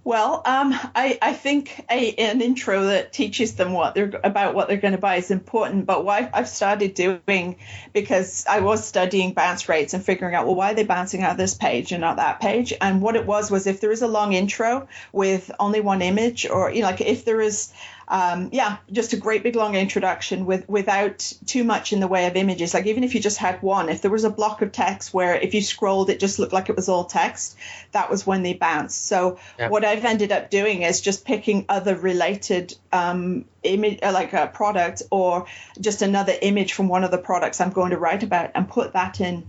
Well, I think an intro that teaches them what they're going to buy is important. But what I've started doing, because I was studying bounce rates and figuring out, why are they bouncing out of this page and not that page? And what it was if there is a long intro with only one image, or if there is just a great big long introduction without too much in the way of images. Like even if you just had one, if there was a block of text where if you scrolled, it just looked like it was all text, that was when they bounced. So what I've ended up doing is just picking other related image, like a product or just another image from one of the products I'm going to write about, and put that in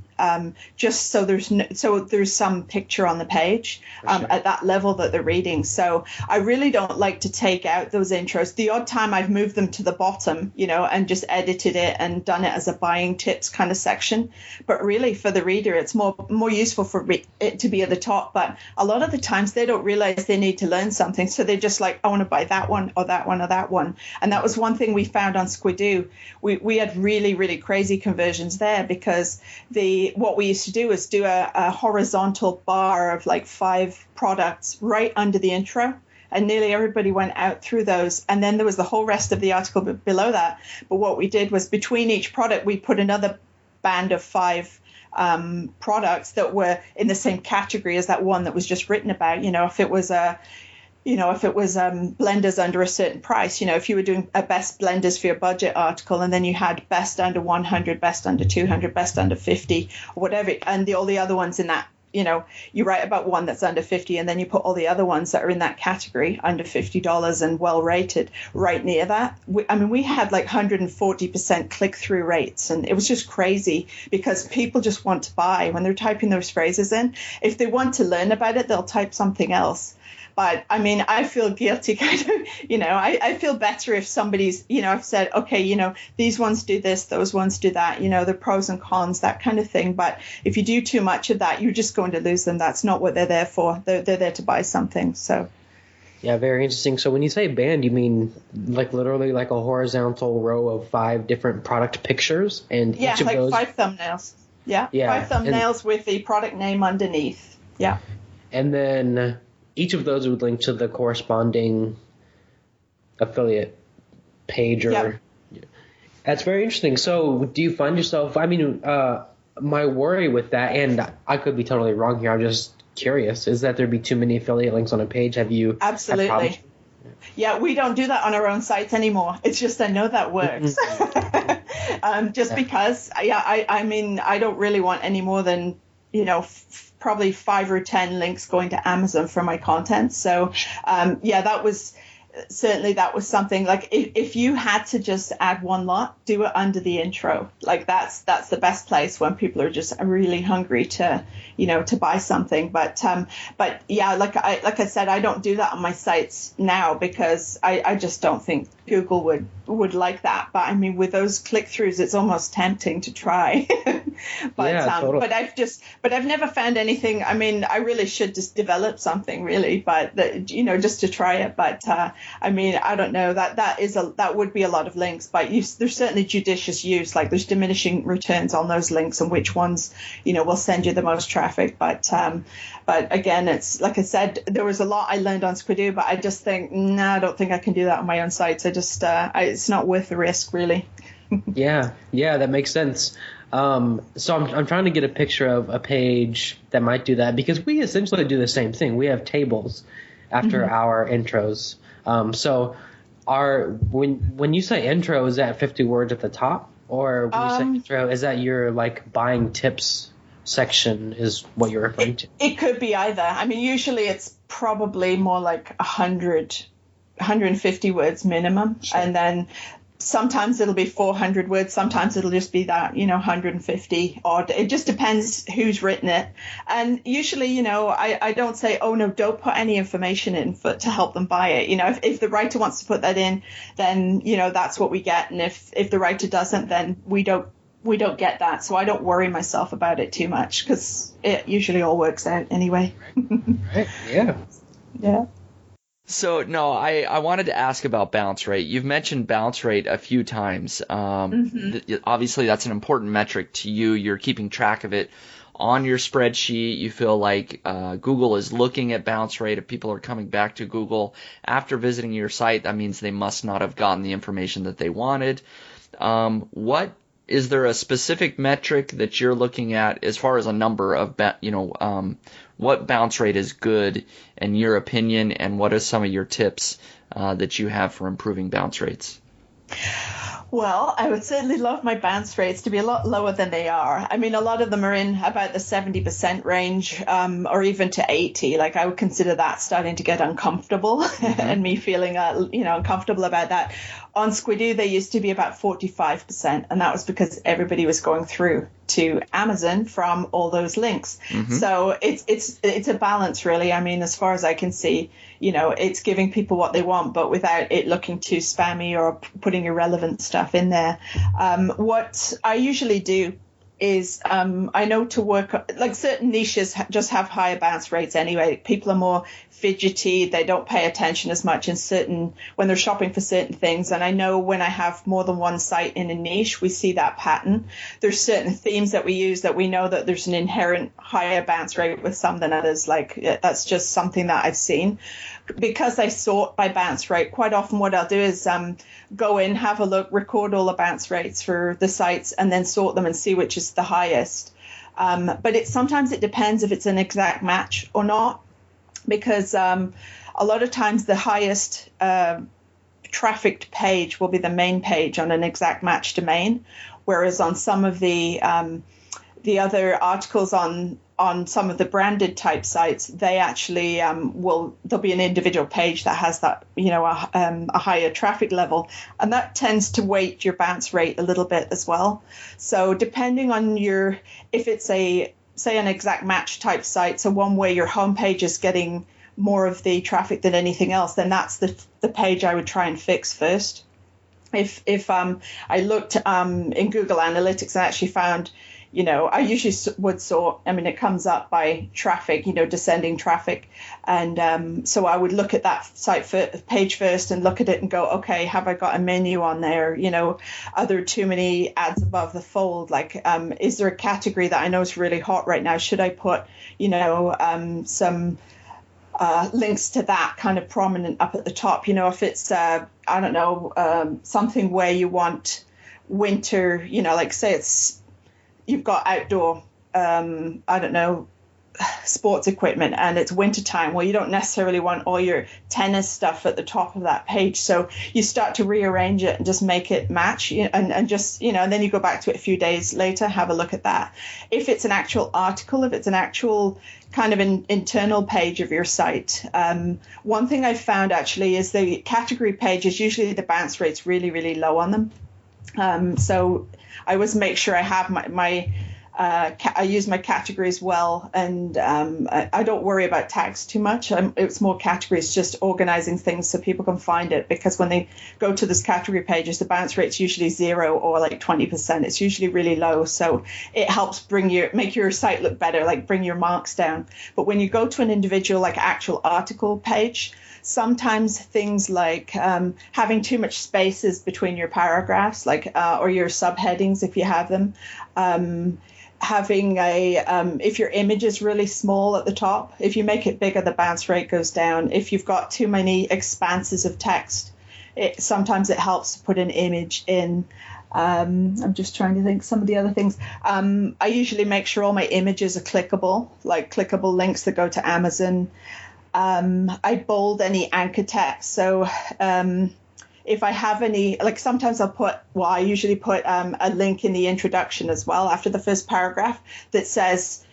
just so there's some picture on the page at that level that they're reading. So I really don't like to take out those intros. The odd time I've moved them to the bottom, and just edited it and done it as a buying tips kind of section. But really for the reader, it's more useful for it to be at the top. But a lot of the times they don't realize they need to learn something. So they're just like, I want to buy that one or that one or that one. And that was one thing we found on Squidoo. We had really, really crazy conversions there because what we used to do is do a horizontal bar of like 5 products right under the intro. And nearly everybody went out through those. And then there was the whole rest of the article below that. But what we did was between each product, we put another band of 5 products that were in the same category as that one that was just written about. If it was blenders under a certain price, if you were doing a best blenders for your budget article, and then you had best under 100, best under 200, best under 50, or whatever, and all the other ones in that, you write about one that's under 50, and then you put all the other ones that are in that category under $50 and well rated right near that. We had like 140% click-through rates, and it was just crazy because people just want to buy when they're typing those phrases in. If they want to learn about it, they'll type something else. But I feel guilty kind of, I feel better if somebody's, I've said, okay, these ones do this, those ones do that, the pros and cons, that kind of thing. But if you do too much of that, you're just going to lose them. That's not what they're there for. They're there to buy something. So. Yeah, very interesting. So when you say band, you mean like literally like a horizontal row of 5 different product pictures, and each of those 5 thumbnails. Yeah. 5 thumbnails with the product name underneath. Yeah. And then each of those would link to the corresponding affiliate page or That's very interesting. So do you find yourself, my worry with that, and I could be totally wrong here, I'm just curious, is that there'd be too many affiliate links on a page. Have you? Absolutely. Yeah, we don't do that on our own sites anymore. It's just I know that works. Because, I don't really want any more than, probably 5 or 10 links going to Amazon for my content. So, that was something like if you had to just add one lot, do it under the intro. Like that's the best place when people are just really hungry to buy something. But yeah, like I said, I don't do that on my sites now because I just don't think Google would like that. But with those click-throughs, it's almost tempting to try. Totally. But I've never found anything. I really should just develop something really, but just to try it. But I don't know, that would be a lot of links, but there's certainly judicious use. Like there's diminishing returns on those links and which ones will send you the most traffic. But again, it's like I said, there was a lot I learned on Squidoo, but I just think I don't think I can do that on my own sites. It's not worth the risk really. Yeah, that makes sense. So I'm trying to get a picture of a page that might do that, because we essentially do the same thing. We have tables after our intros. So when you say intro, is that 50 words at the top, or when you say intro, is that your like buying tips section is what you're referring to? It could be either. Usually it's probably more like 150 words minimum. Sure. And then sometimes it'll be 400 words. Sometimes it'll just be that, 150 odd. It just depends who's written it. And usually, I don't say, oh no, don't put any information in to help them buy it. If the writer wants to put that in, then, that's what we get. And if the writer doesn't, then we don't get that. So I don't worry myself about it too much because it usually all works out anyway. Right. Yeah. Yeah. So, no, I wanted to ask about bounce rate. You've mentioned bounce rate a few times. Obviously, that's an important metric to you. You're keeping track of it on your spreadsheet. You feel like Google is looking at bounce rate. If people are coming back to Google after visiting your site, that means they must not have gotten the information that they wanted. Is there a specific metric that you're looking at as far as a number of, what bounce rate is good in your opinion, and what are some of your tips that you have for improving bounce rates? Well, I would certainly love my bounce rates to be a lot lower than they are. A lot of them are in about the 70% range, or even to 80. Like I would consider that starting to get uncomfortable and me feeling, uncomfortable about that. On Squidoo, they used to be about 45%, and that was because everybody was going through to Amazon from all those links. So it's a balance, really. I mean, as far as I can see, it's giving people what they want, but without it looking too spammy or putting irrelevant stuff in there. What I usually do is I know to work, like certain niches just have higher bounce rates anyway. People are more fidgety. They don't pay attention as much when they're shopping for certain things. And I know when I have more than one site in a niche, we see that pattern. There's certain themes that we use that we know that there's an inherent higher bounce rate with some than others. Like that's just something that I've seen. Because I sort by bounce rate, quite often what I'll do is go in, have a look, record all the bounce rates for the sites, and then sort them and see which is the highest. But sometimes it depends if it's an exact match or not, because a lot of times the highest trafficked page will be the main page on an exact match domain, whereas on some of the other articles on some of the branded type sites, they actually there'll be an individual page that has that, a higher traffic level, and that tends to weight your bounce rate a little bit as well. So depending on if it's say an exact match type site, so one where your homepage is getting more of the traffic than anything else, then that's the page I would try and fix first. If I looked in Google Analytics and actually found, I usually would sort, it comes up by traffic, descending traffic. And so I would look at that page first and look at it and go, okay, have I got a menu on there? Are there too many ads above the fold? Like, is there a category that I know is really hot right now? Should I put, some links to that kind of prominent up at the top? If it's, something where you want winter, like say you've got outdoor, sports equipment and it's winter time. Well, you don't necessarily want all your tennis stuff at the top of that page. So you start to rearrange it and just make it match and just, and then you go back to it a few days later, have a look at that. If it's an actual article, if it's an actual kind of an internal page of your site. One thing I've found actually is the category pages, usually the bounce rate's really, really low on them. So I always make sure I have I use my categories well, and I don't worry about tags too much. It's more categories, just organizing things so people can find it, because when they go to this category pages, the bounce rate's usually 0 or like 20%. It's usually really low, so it helps make your site look better, like bring your marks down. But when you go to an individual, like actual article page, sometimes things like having too much spaces between your paragraphs, like or your subheadings if you have them. Having if your image is really small at the top, if you make it bigger, the bounce rate goes down. If you've got too many expanses of text, sometimes it helps to put an image in. I'm just trying to think some of the other things. I usually make sure all my images are clickable, like clickable links that go to Amazon. I bold any anchor text. So if I have any, like sometimes I usually put a link in the introduction as well after the first paragraph that says,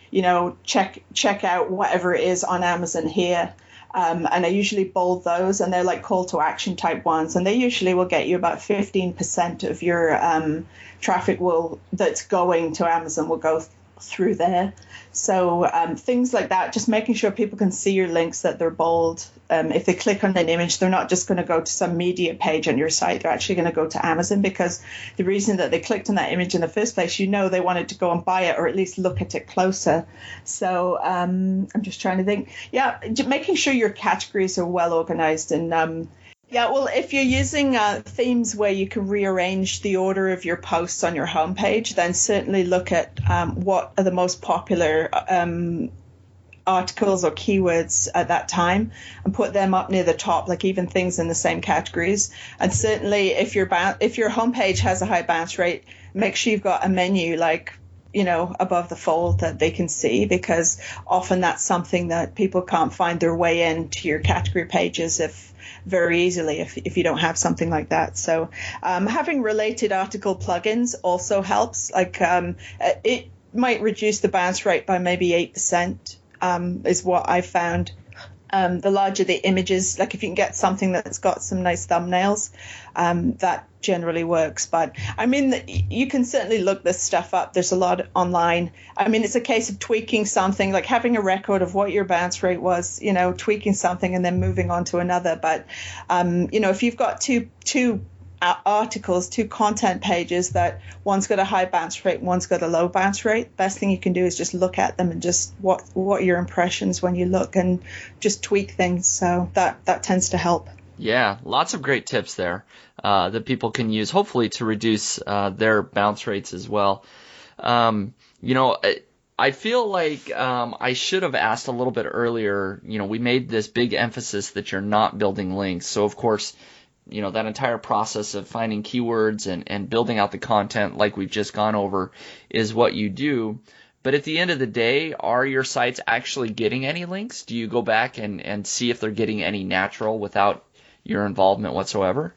check out whatever it is on Amazon here. And I usually bold those, and they're like call to action type ones. And they usually will get you about 15% of your traffic that's going to Amazon will go through there. So things like that, just making sure people can see your links, that they're bold. If they click on an image, they're not just going to go to some media page on your site. They're actually going to go to Amazon, because the reason that they clicked on that image in the first place, they wanted to go and buy it or at least look at it closer. So I'm just trying to think. Yeah, making sure your categories are well organized. And if you're using themes where you can rearrange the order of your posts on your homepage, then certainly look at what are the most popular articles or keywords at that time and put them up near the top, like even things in the same categories. And certainly if your homepage has a high bounce rate, make sure you've got a menu like above the fold that they can see, because often that's something that people can't find their way into your category pages very easily if you don't have something like that. So having related article plugins also helps. Like it might reduce the bounce rate by maybe 8%, is what I found. The larger the images, like if you can get something that's got some nice thumbnails, that generally works. But I mean, you can certainly look this stuff up. There's a lot online. I mean, it's a case of tweaking something, like having a record of what your bounce rate was, tweaking something and then moving on to another. But, if you've got two articles, two content pages that one's got a high bounce rate, one's got a low bounce rate, best thing you can do is just look at them and just what are your impressions when you look, and just tweak things. So that tends to help. Yeah, lots of great tips there that people can use, hopefully, to reduce their bounce rates as well. I feel like I should have asked a little bit earlier. We made this big emphasis that you're not building links. So, of course, that entire process of finding keywords and building out the content like we've just gone over is what you do. But at the end of the day, are your sites actually getting any links? Do you go back and see if they're getting any natural without your involvement whatsoever?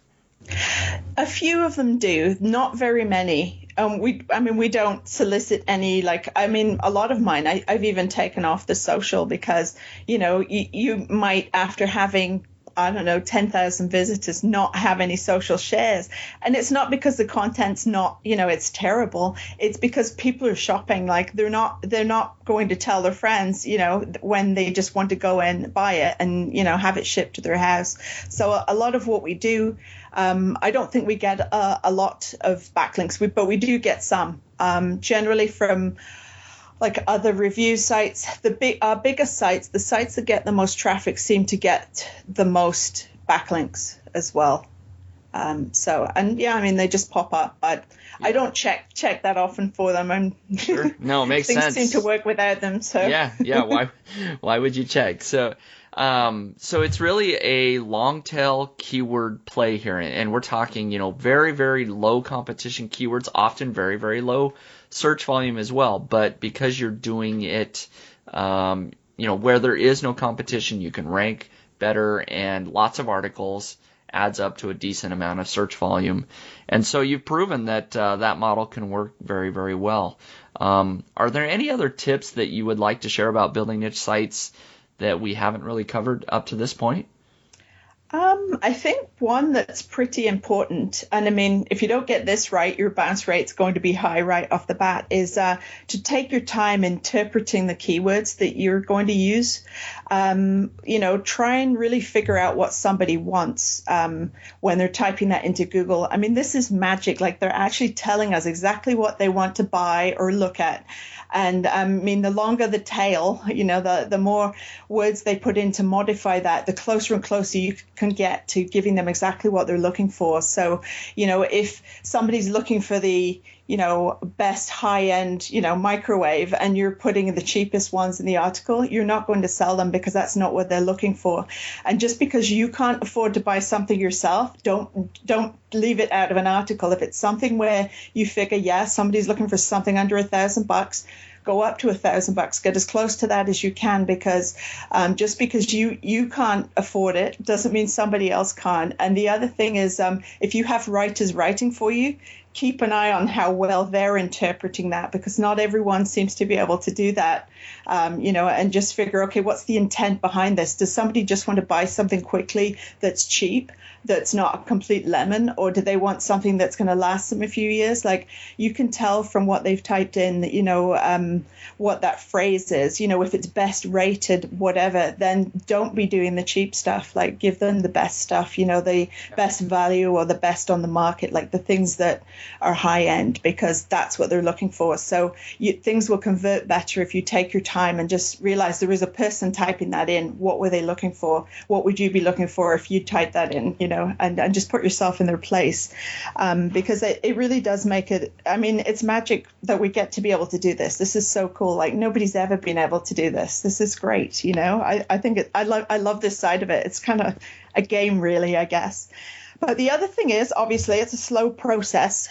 A few of them do, not very many. We don't solicit any, a lot of mine, I've even taken off the social because, you might, after having 10,000 visitors, not have any social shares. And it's not because the content's not, it's terrible. It's because people are shopping. Like they're not going to tell their friends, when they just want to go and buy it and, have it shipped to their house. So a lot of what we do, I don't think we get a lot of backlinks, but we do get some, generally from like other review sites. Our biggest sites, the sites that get the most traffic, seem to get the most backlinks as well. They just pop up, but yeah. I don't check that often for them. Sure. No, it makes sense. Things seem to work without them. So yeah. Why would you check? So it's really a long tail keyword play here, and we're talking, very, very low competition keywords, often very, very low search volume as well. But because you're doing it, where there is no competition, you can rank better, and lots of articles adds up to a decent amount of search volume. And so you've proven that that model can work very, very well. Are there any other tips that you would like to share about building niche sites that we haven't really covered up to this point? I think one that's pretty important, and I mean, if you don't get this right, your bounce rate's going to be high right off the bat, is to take your time interpreting the keywords that you're going to use. Try and really figure out what somebody wants when they're typing that into Google. I mean, this is magic. Like they're actually telling us exactly what they want to buy or look at. And the longer the tail, the more words they put in to modify that, the closer and closer you can get to giving them exactly what they're looking for. So, if somebody's looking for the, best high-end, microwave, and you're putting in the cheapest ones in the article, you're not going to sell them because that's not what they're looking for. And just because you can't afford to buy something yourself, don't leave it out of an article. If it's something where you figure, somebody's looking for something under $1,000, go up to $1,000, get as close to that as you can, because just because you can't afford it doesn't mean somebody else can't. And the other thing is, if you have writers writing for you, keep an eye on how well they're interpreting that, because not everyone seems to be able to do that, and just figure, okay, what's the intent behind this? Does somebody just want to buy something quickly that's cheap, that's not a complete lemon, or do they want something that's going to last them a few years? Like you can tell from what they've typed in, what that phrase is. If it's best rated, whatever, then don't be doing the cheap stuff. Like give them the best stuff, the best value or the best on the market, like the things that are high end, because that's what they're looking for. So things will convert better if you take your time and just realize there is a person typing that in. What were they looking for? What would you be looking for if you typed that in? And just put yourself in their place, because it really does make it. I mean, it's magic that we get to be able to do this. This is so cool. Like nobody's ever been able to do this. This is great. I think I love this side of it. It's kind of a game, really, I guess. But the other thing is, obviously, it's a slow process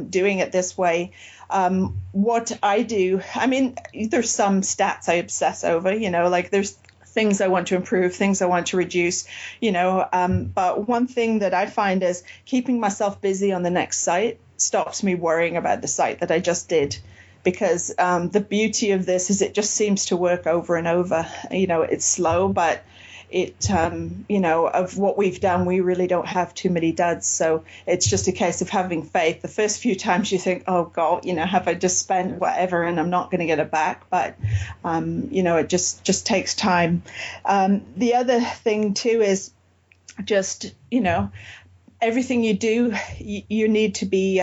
doing it this way. What I do, I mean, there's some stats I obsess over, like there's things I want to improve, things I want to reduce, but one thing that I find is keeping myself busy on the next site stops me worrying about the site that I just did. Because the beauty of this is it just seems to work over and over. It's slow, but of what we've done, we really don't have too many duds. So it's just a case of having faith. The first few times you think, oh God, have I just spent whatever and I'm not going to get it back? But, it just takes time. The other thing too is just, everything you do, you need to be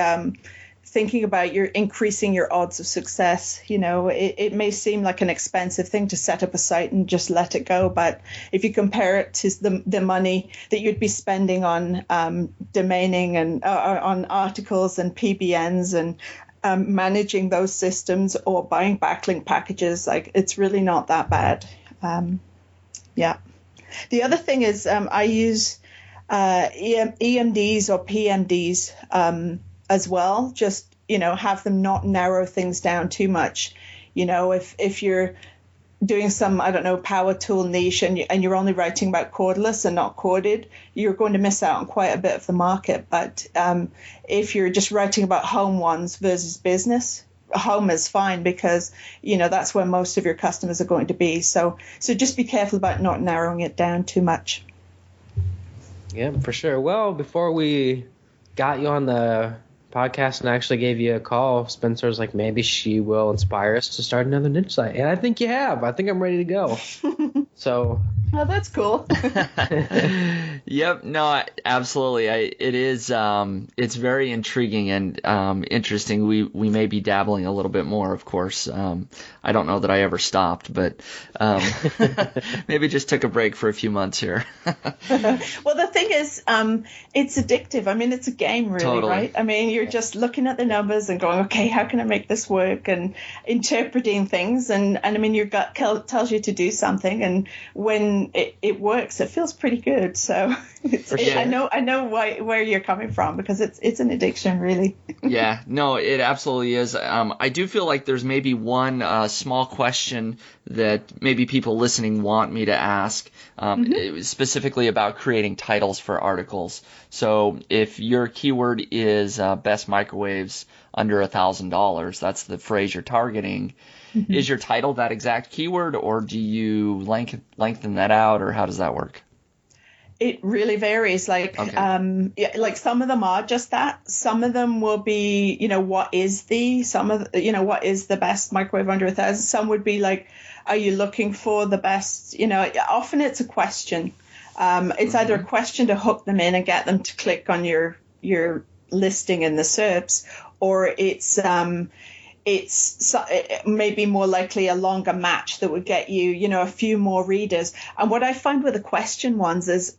thinking about increasing your odds of success. It may seem like an expensive thing to set up a site and just let it go, but if you compare it to the money that you'd be spending on domaining and on articles and PBNs and managing those systems or buying backlink packages, like it's really not that bad. The other thing is I use EMDs or PMDs as well, just, have them not narrow things down too much. If you're doing some, I don't know, power tool niche and you're only writing about cordless and not corded, you're going to miss out on quite a bit of the market. But if you're just writing about home ones versus business, home is fine because, that's where most of your customers are going to be. So just be careful about not narrowing it down too much. Yeah, for sure. Well, before we got you on the podcast and actually gave you a call, Spencer was like, maybe she will inspire us to start another niche site. And I think you have. I think I'm ready to go. So. Oh, that's cool. Yep. No, absolutely. It is. It's very intriguing and interesting. We may be dabbling a little bit more, of course. I don't know that I ever stopped, but maybe just took a break for a few months here. Well, the thing is, it's addictive. I mean, it's a game, really, Totally. right? I mean, you're just looking at the numbers and going, okay, how can I make this work? And interpreting things. And I mean, your gut tells you to do something. And when it works, it feels pretty good. So sure. I know where you're coming from, because it's an addiction, really. Yeah, no, it absolutely is. I do feel like there's maybe one small question that maybe people listening want me to ask, specifically about creating titles for articles. So if your keyword is best microwaves under $1,000, that's the phrase you're targeting. Is your title that exact keyword, or do you lengthen that out, or how does that work? It really varies. Like, Okay. Like some of them are just that. Some of them will be, what is the best microwave under 1,000? Some would be like, are you looking for the best? Often it's a question. It's either a question to hook them in and get them to click on your listing in the SERPs, or it's maybe more likely a longer match that would get you, a few more readers. And what I find with the question ones is,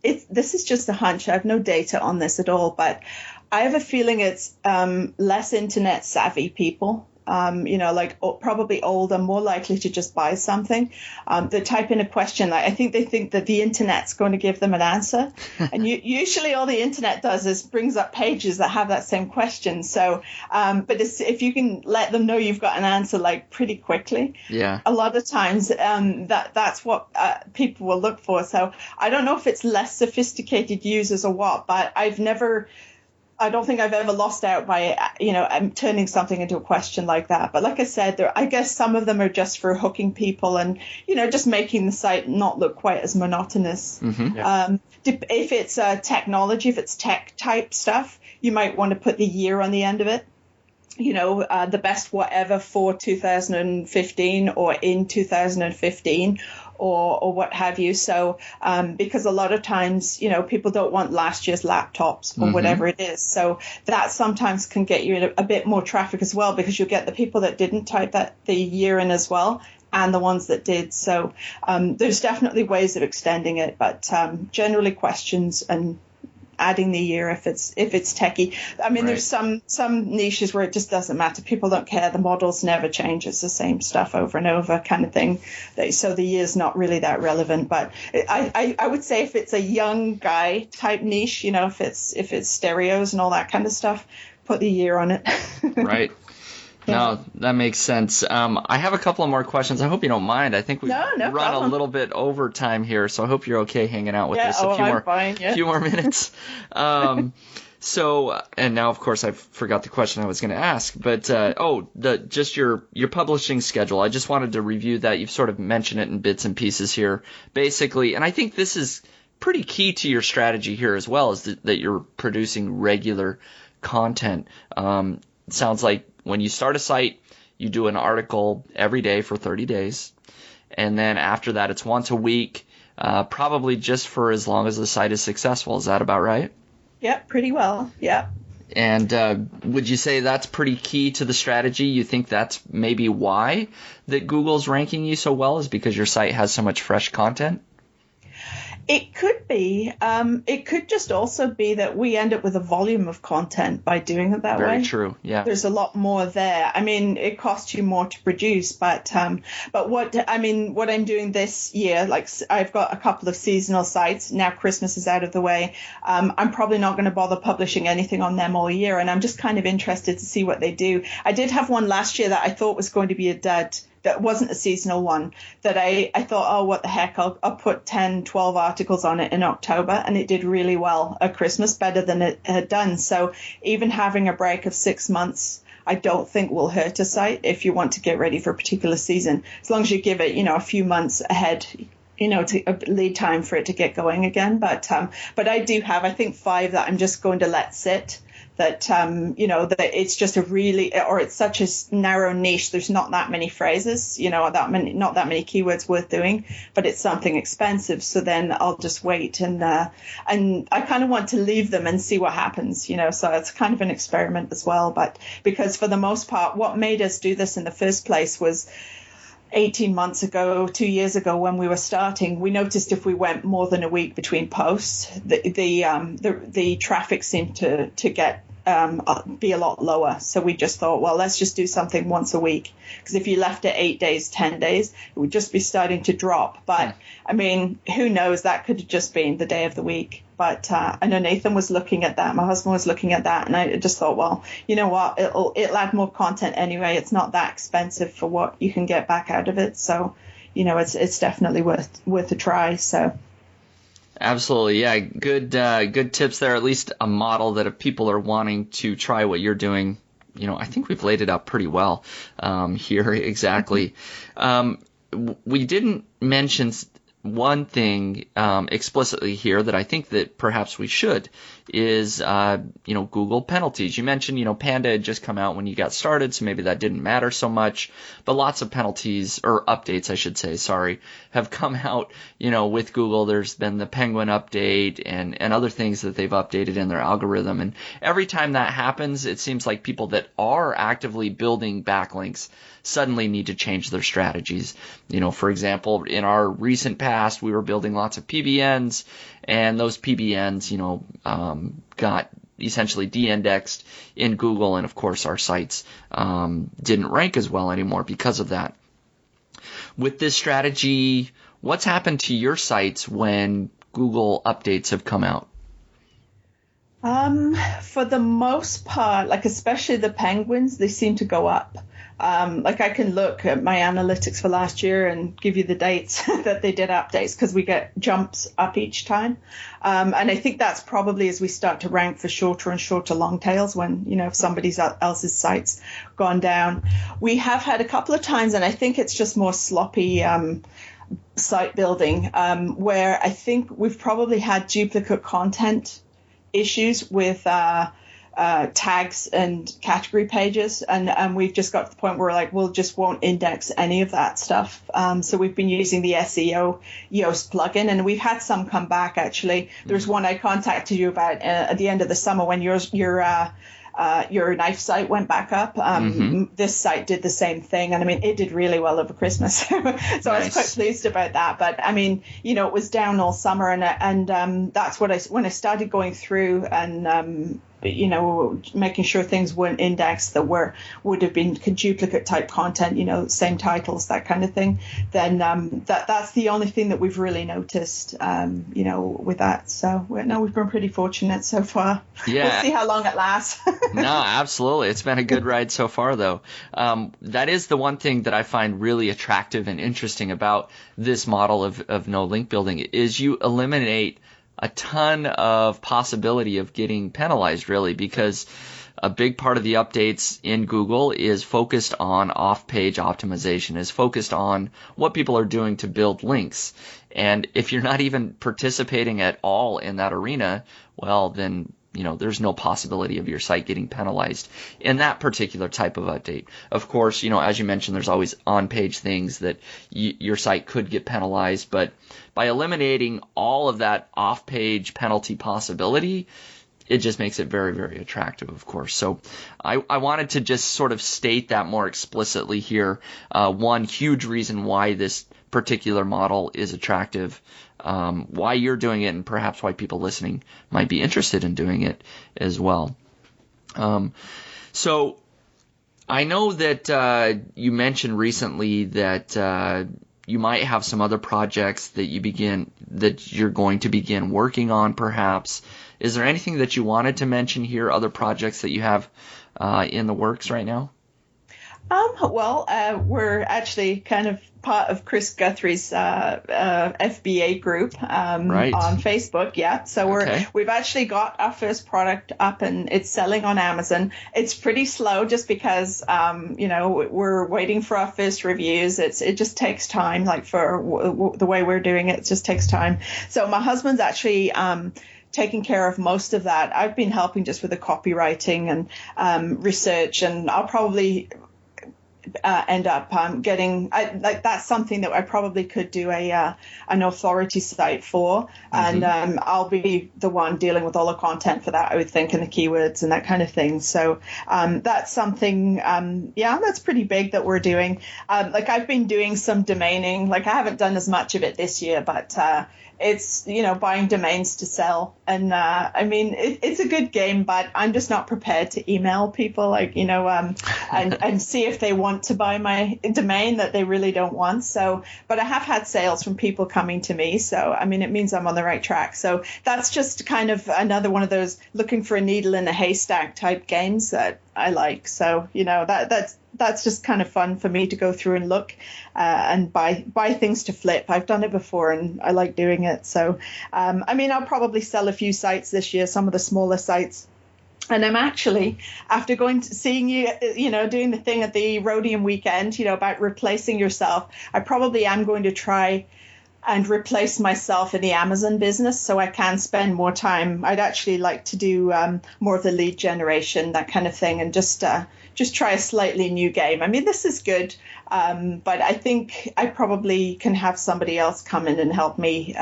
this is just a hunch. I have no data on this at all, but I have a feeling it's less internet savvy people. Probably older, more likely to just buy something. They type in a question. I think they think that the internet's going to give them an answer. And usually all the internet does is brings up pages that have that same question. So, but if you can let them know you've got an answer like pretty quickly, a lot of times that's what people will look for. So I don't know if it's less sophisticated users or what, but I don't think I've ever lost out by, turning something into a question like that. But like I said, I guess some of them are just for hooking people and, just making the site not look quite as monotonous. If it's technology, if it's tech type stuff, you might want to put the year on the end of it. The best whatever for 2015 or in 2015. Or what have you. So because a lot of times, people don't want last year's laptops or whatever it is. So that sometimes can get you a bit more traffic as well, because you'll get the people that didn't type the year in as well, and the ones that did. So there's definitely ways of extending it, but generally questions and adding the year if it's techie. I mean, There's some niches where it just doesn't matter. People don't care. The models never change. It's the same stuff over and over kind of thing. So the year's not really that relevant. But I would say if it's a young guy type niche, if it's stereos and all that kind of stuff, put the year on it. Right. No, that makes sense. I have a couple of more questions. I hope you don't mind. I think we've run problem. a little bit over time here, so I hope you're okay hanging out with us I'm fine, few more minutes. So, and now of course I forgot the question I was going to ask, but just your publishing schedule. I just wanted to review that. You've sort of mentioned it in bits and pieces here, basically, and I think this is pretty key to your strategy here as well, is that you're producing regular content. It sounds like when you start a site, you do an article every day for 30 days, and then after that it's once a week, probably just for as long as the site is successful. Is that about right? Yeah, pretty well. Yeah. And would you say that's pretty key to the strategy? You think that's maybe why that Google's ranking you so well, is because your site has so much fresh content? It could be. It could just also be that we end up with a volume of content by doing it that way. Very true. Yeah. There's a lot more there. I mean, it costs you more to produce, but what I'm doing this year, like I've got a couple of seasonal sites. Now Christmas is out of the way. I'm probably not going to bother publishing anything on them all year, and I'm just kind of interested to see what they do. I did have one last year that I thought was going to be a dud. That wasn't a seasonal one, that I thought, oh, what the heck, I'll put 10, 12 articles on it in October, and it did really well at Christmas, better than it had done. So even having a break of 6 months, I don't think will hurt a site if you want to get ready for a particular season, as long as you give it, a few months ahead, to a lead time for it to get going again. But I do have, I think, 5 that I'm just going to let sit. That that it's just it's such a narrow niche. There's not that many phrases, not that many keywords worth doing, but it's something expensive. So then I'll just wait, and I kind of want to leave them and see what happens, So it's kind of an experiment as well. But because for the most part, what made us do this in the first place was 18 months ago, 2 years ago, when we were starting, we noticed if we went more than a week between posts, the traffic seemed to get be a lot lower. So we just thought, well, let's just do something once a week, because if you left it 8 days, 10 days, it would just be starting to drop. But I mean, who knows? That could have just been the day of the week. But I know Nathan was looking at that. My husband was looking at that, and I just thought, well, you know what? It'll add more content anyway. It's not that expensive for what you can get back out of it. So, it's definitely worth a try. So. Absolutely, yeah. Good tips there. At least a model that if people are wanting to try what you're doing, I think we've laid it out pretty well here. Exactly. We didn't mention one thing explicitly here that I think that perhaps we should is Google penalties. You mentioned Panda had just come out when you got started, so maybe that didn't matter so much, but lots of penalties, or updates I should say, have come out with Google. There's been the Penguin update and other things that they've updated in their algorithm, and every time that happens, it seems like people that are actively building backlinks suddenly need to change their strategies. For example, in our recent past, we were building lots of PBNs, and those PBNs, got essentially de-indexed in Google, and of course our sites didn't rank as well anymore because of that. With this strategy, what's happened to your sites when Google updates have come out? For the most part, especially the Penguins, they seem to go up. I can look at my analytics for last year and give you the dates that they did updates, because we get jumps up each time. And I think that's probably as we start to rank for shorter and shorter long tails when, if somebody else's site's gone down. We have had a couple of times, and I think it's just more sloppy site building, where I think we've probably had duplicate content issues with tags and category pages, and we've just got to the point where we'll just won't index any of that stuff. So we've been using the SEO Yoast plugin, and we've had some come back actually. There's one I contacted you about at the end of the summer when your knife site went back up. This site did the same thing, and I mean, it did really well over Christmas. So nice. I was quite pleased about that. But I mean, it was down all summer, and that's when I started going through and making sure things weren't indexed that would have been duplicate type content, same titles, that kind of thing. Then that's the only thing that we've really noticed, with that. So we've been pretty fortunate so far. Yeah. We'll see how long it lasts. No, absolutely. It's been a good ride so far, though. That is the one thing that I find really attractive and interesting about this model of no link building is you eliminate a ton of possibility of getting penalized, really, because a big part of the updates in Google is focused on off-page optimization, is focused on what people are doing to build links. And if you're not even participating at all in that arena, well, then there's no possibility of your site getting penalized in that particular type of update. Of course, as you mentioned, there's always on-page things that your site could get penalized, but by eliminating all of that off-page penalty possibility, it just makes it very, very attractive, of course. So I wanted to just sort of state that more explicitly here. One huge reason why this particular model is attractive, why you're doing it, and perhaps why people listening might be interested in doing it as well. So I know that you mentioned recently that you might have some other projects that you're going to begin working on, perhaps. Is there anything that you wanted to mention here, other projects that you have in the works right now? We're actually kind of part of Chris Guthrie's FBA group Right. on Facebook. Yeah, so we've actually got our first product up and it's selling on Amazon. It's pretty slow just because we're waiting for our first reviews. It just takes time. Like for the way we're doing it, it just takes time. So my husband's actually taking care of most of that. I've been helping just with the copywriting and research, and I'll probably end up getting that's something that I probably could do an authority site for, and I'll be the one dealing with all the content for that, I would think, and the keywords and that kind of thing. So that's something, that's pretty big that we're doing. I've been doing some domaining. I haven't done as much of it this year, but it's buying domains to sell, and it's a good game, but I'm just not prepared to email people and see if they want to buy my domain that they really don't want. So, but I have had sales from people coming to me, so it means I'm on the right track. So that's just kind of another one of those looking for a needle in a haystack type games that I like. So that's just kind of fun for me to go through and look and buy things to flip. I've done it before and I like doing it. So, I'll probably sell a few sites this year, some of the smaller sites. And I'm actually, after seeing you, doing the thing at the Rhodium weekend, about replacing yourself, I probably am going to try and replace myself in the Amazon business so I can spend more time. I'd actually like to do more of the lead generation, that kind of thing, and just try a slightly new game. This is good, but I think I probably can have somebody else come in and help me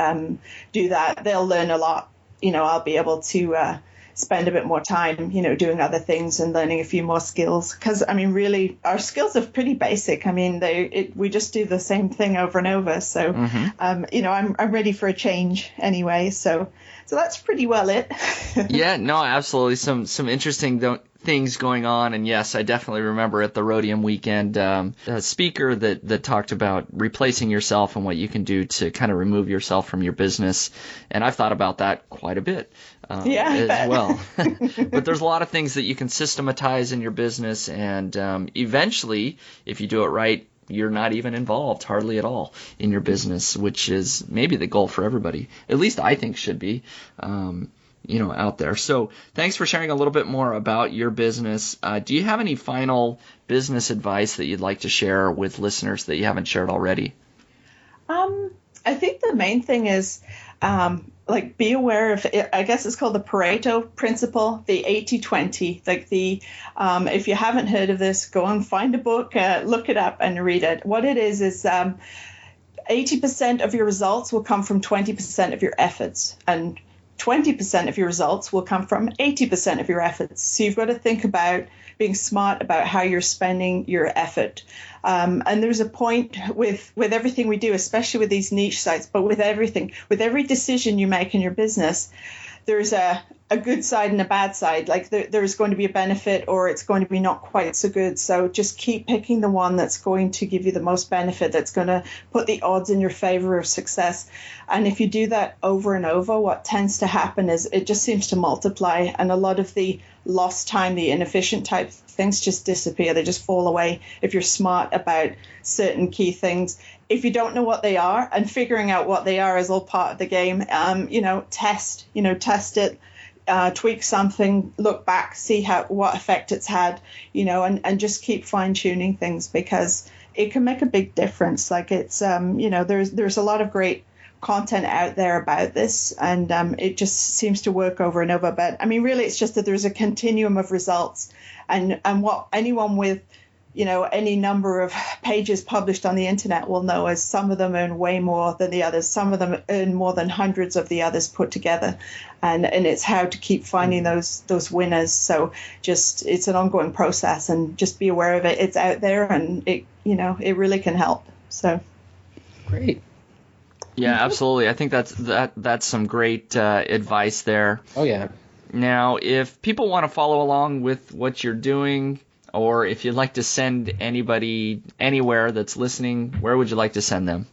do that. They'll learn a lot. I'll be able to spend a bit more time, doing other things and learning a few more skills. Because, really, our skills are pretty basic. We just do the same thing over and over. So, I'm ready for a change anyway. So that's pretty well it. Yeah, no, absolutely. Some interesting things going on. And yes, I definitely remember at the Rhodium weekend, a speaker that talked about replacing yourself and what you can do to kind of remove yourself from your business. And I've thought about that quite a bit. As well. But there's a lot of things that you can systematize in your business, and eventually, if you do it right, you're not even involved hardly at all in your business, which is maybe the goal for everybody. At least I think should be, out there. So thanks for sharing a little bit more about your business. Do you have any final business advice that you'd like to share with listeners that you haven't shared already? I think the main thing is be aware of, I guess it's called the Pareto principle, the 80-20. If you haven't heard of this, go and find a book, look it up and read it. What it is 80% of your results will come from 20% of your efforts, and 20% of your results will come from 80% of your efforts. So you've got to think about being smart about how you're spending your effort. And there's a point with everything we do, especially with these niche sites, but with everything, with every decision you make in your business, there's a good side and a bad side. There's going to be a benefit, or it's going to be not quite so good. So just keep picking the one that's going to give you the most benefit, that's going to put the odds in your favor of success. And if you do that over and over, what tends to happen is it just seems to multiply. And a lot of the lost time, the inefficient type things just disappear. They just fall away if you're smart about certain key things. If you don't know what they are, and figuring out what they are is all part of the game, test it, tweak something, look back, see what effect it's had, and just keep fine tuning things, because it can make a big difference. Like it's, there's a lot of great content out there about this, and it just seems to work over and over. But I mean, really, it's just that there's a continuum of results, and what anyone with any number of pages published on the internet will know is some of them earn way more than the others. Some of them earn more than hundreds of the others put together. And it's how to keep finding those winners. So just, it's an ongoing process, and just be aware of it. It's out there, and it really can help. So great. Yeah, absolutely. I think that's some great advice there. Oh yeah. Now, if people want to follow along with what you're doing, or if you'd like to send anybody anywhere that's listening, where would you like to send them?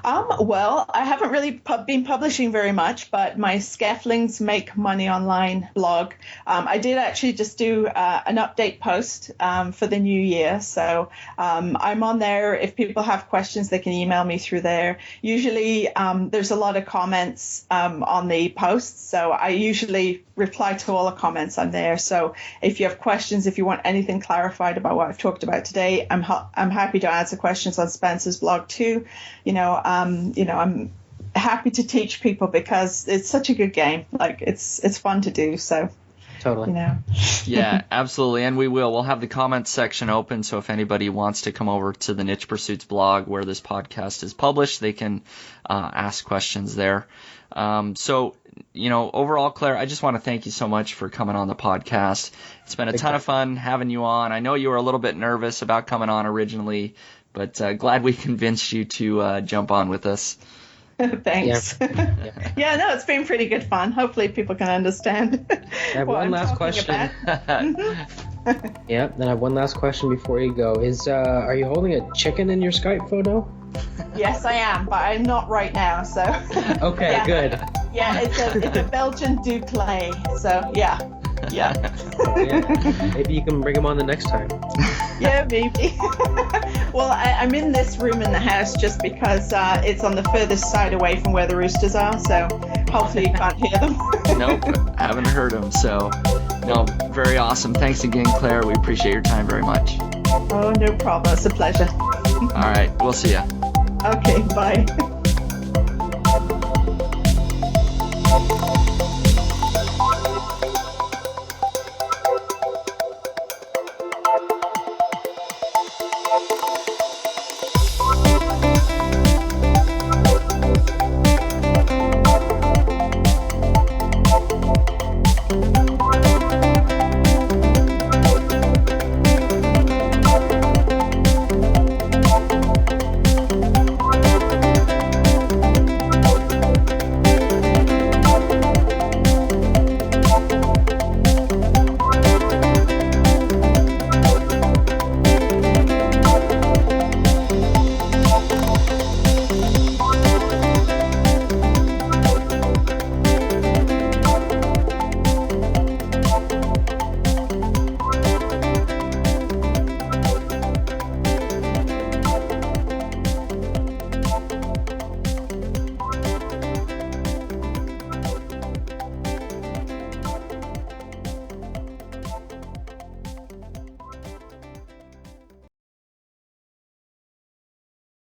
Well, I haven't really been publishing very much, but my Scaffoldings Make Money Online blog, I did actually just do an update post for the new year. So I'm on there. If people have questions, they can email me through there. Usually there's a lot of comments on the posts, so I usually reply to all the comments on there. So if you have questions, if you want anything clarified about what I've talked about today, I'm happy to answer questions on Spencer's blog too. I'm happy to teach people, because it's such a good game. Like it's fun to do. So totally. Yeah, absolutely. And we'll have the comments section open. So if anybody wants to come over to the Niche Pursuits blog where this podcast is published, they can ask questions there. Overall, Claire, I just want to thank you so much for coming on the podcast. It's been a ton of fun having you on. I know you were a little bit nervous about coming on originally, but glad we convinced you to jump on with us. Thanks. Yeah, no, it's been pretty good fun. Hopefully people can understand. I have one last question. Yeah, then I have one last question before you go. Are you holding a chicken in your Skype photo? Yes, I am, but I'm not right now. So. Okay, yeah. Good. Yeah, it's a Belgian Duclay. So yeah. Yeah. Maybe you can bring him on the next time. Yeah, maybe. Well, I'm in this room in the house just because it's on the furthest side away from where the roosters are, so hopefully you can't hear them. Nope, haven't heard them. So, no, very awesome. Thanks again, Claire. We appreciate your time very much. Oh, no problem. It's a pleasure. All right, we'll see ya. Okay, bye.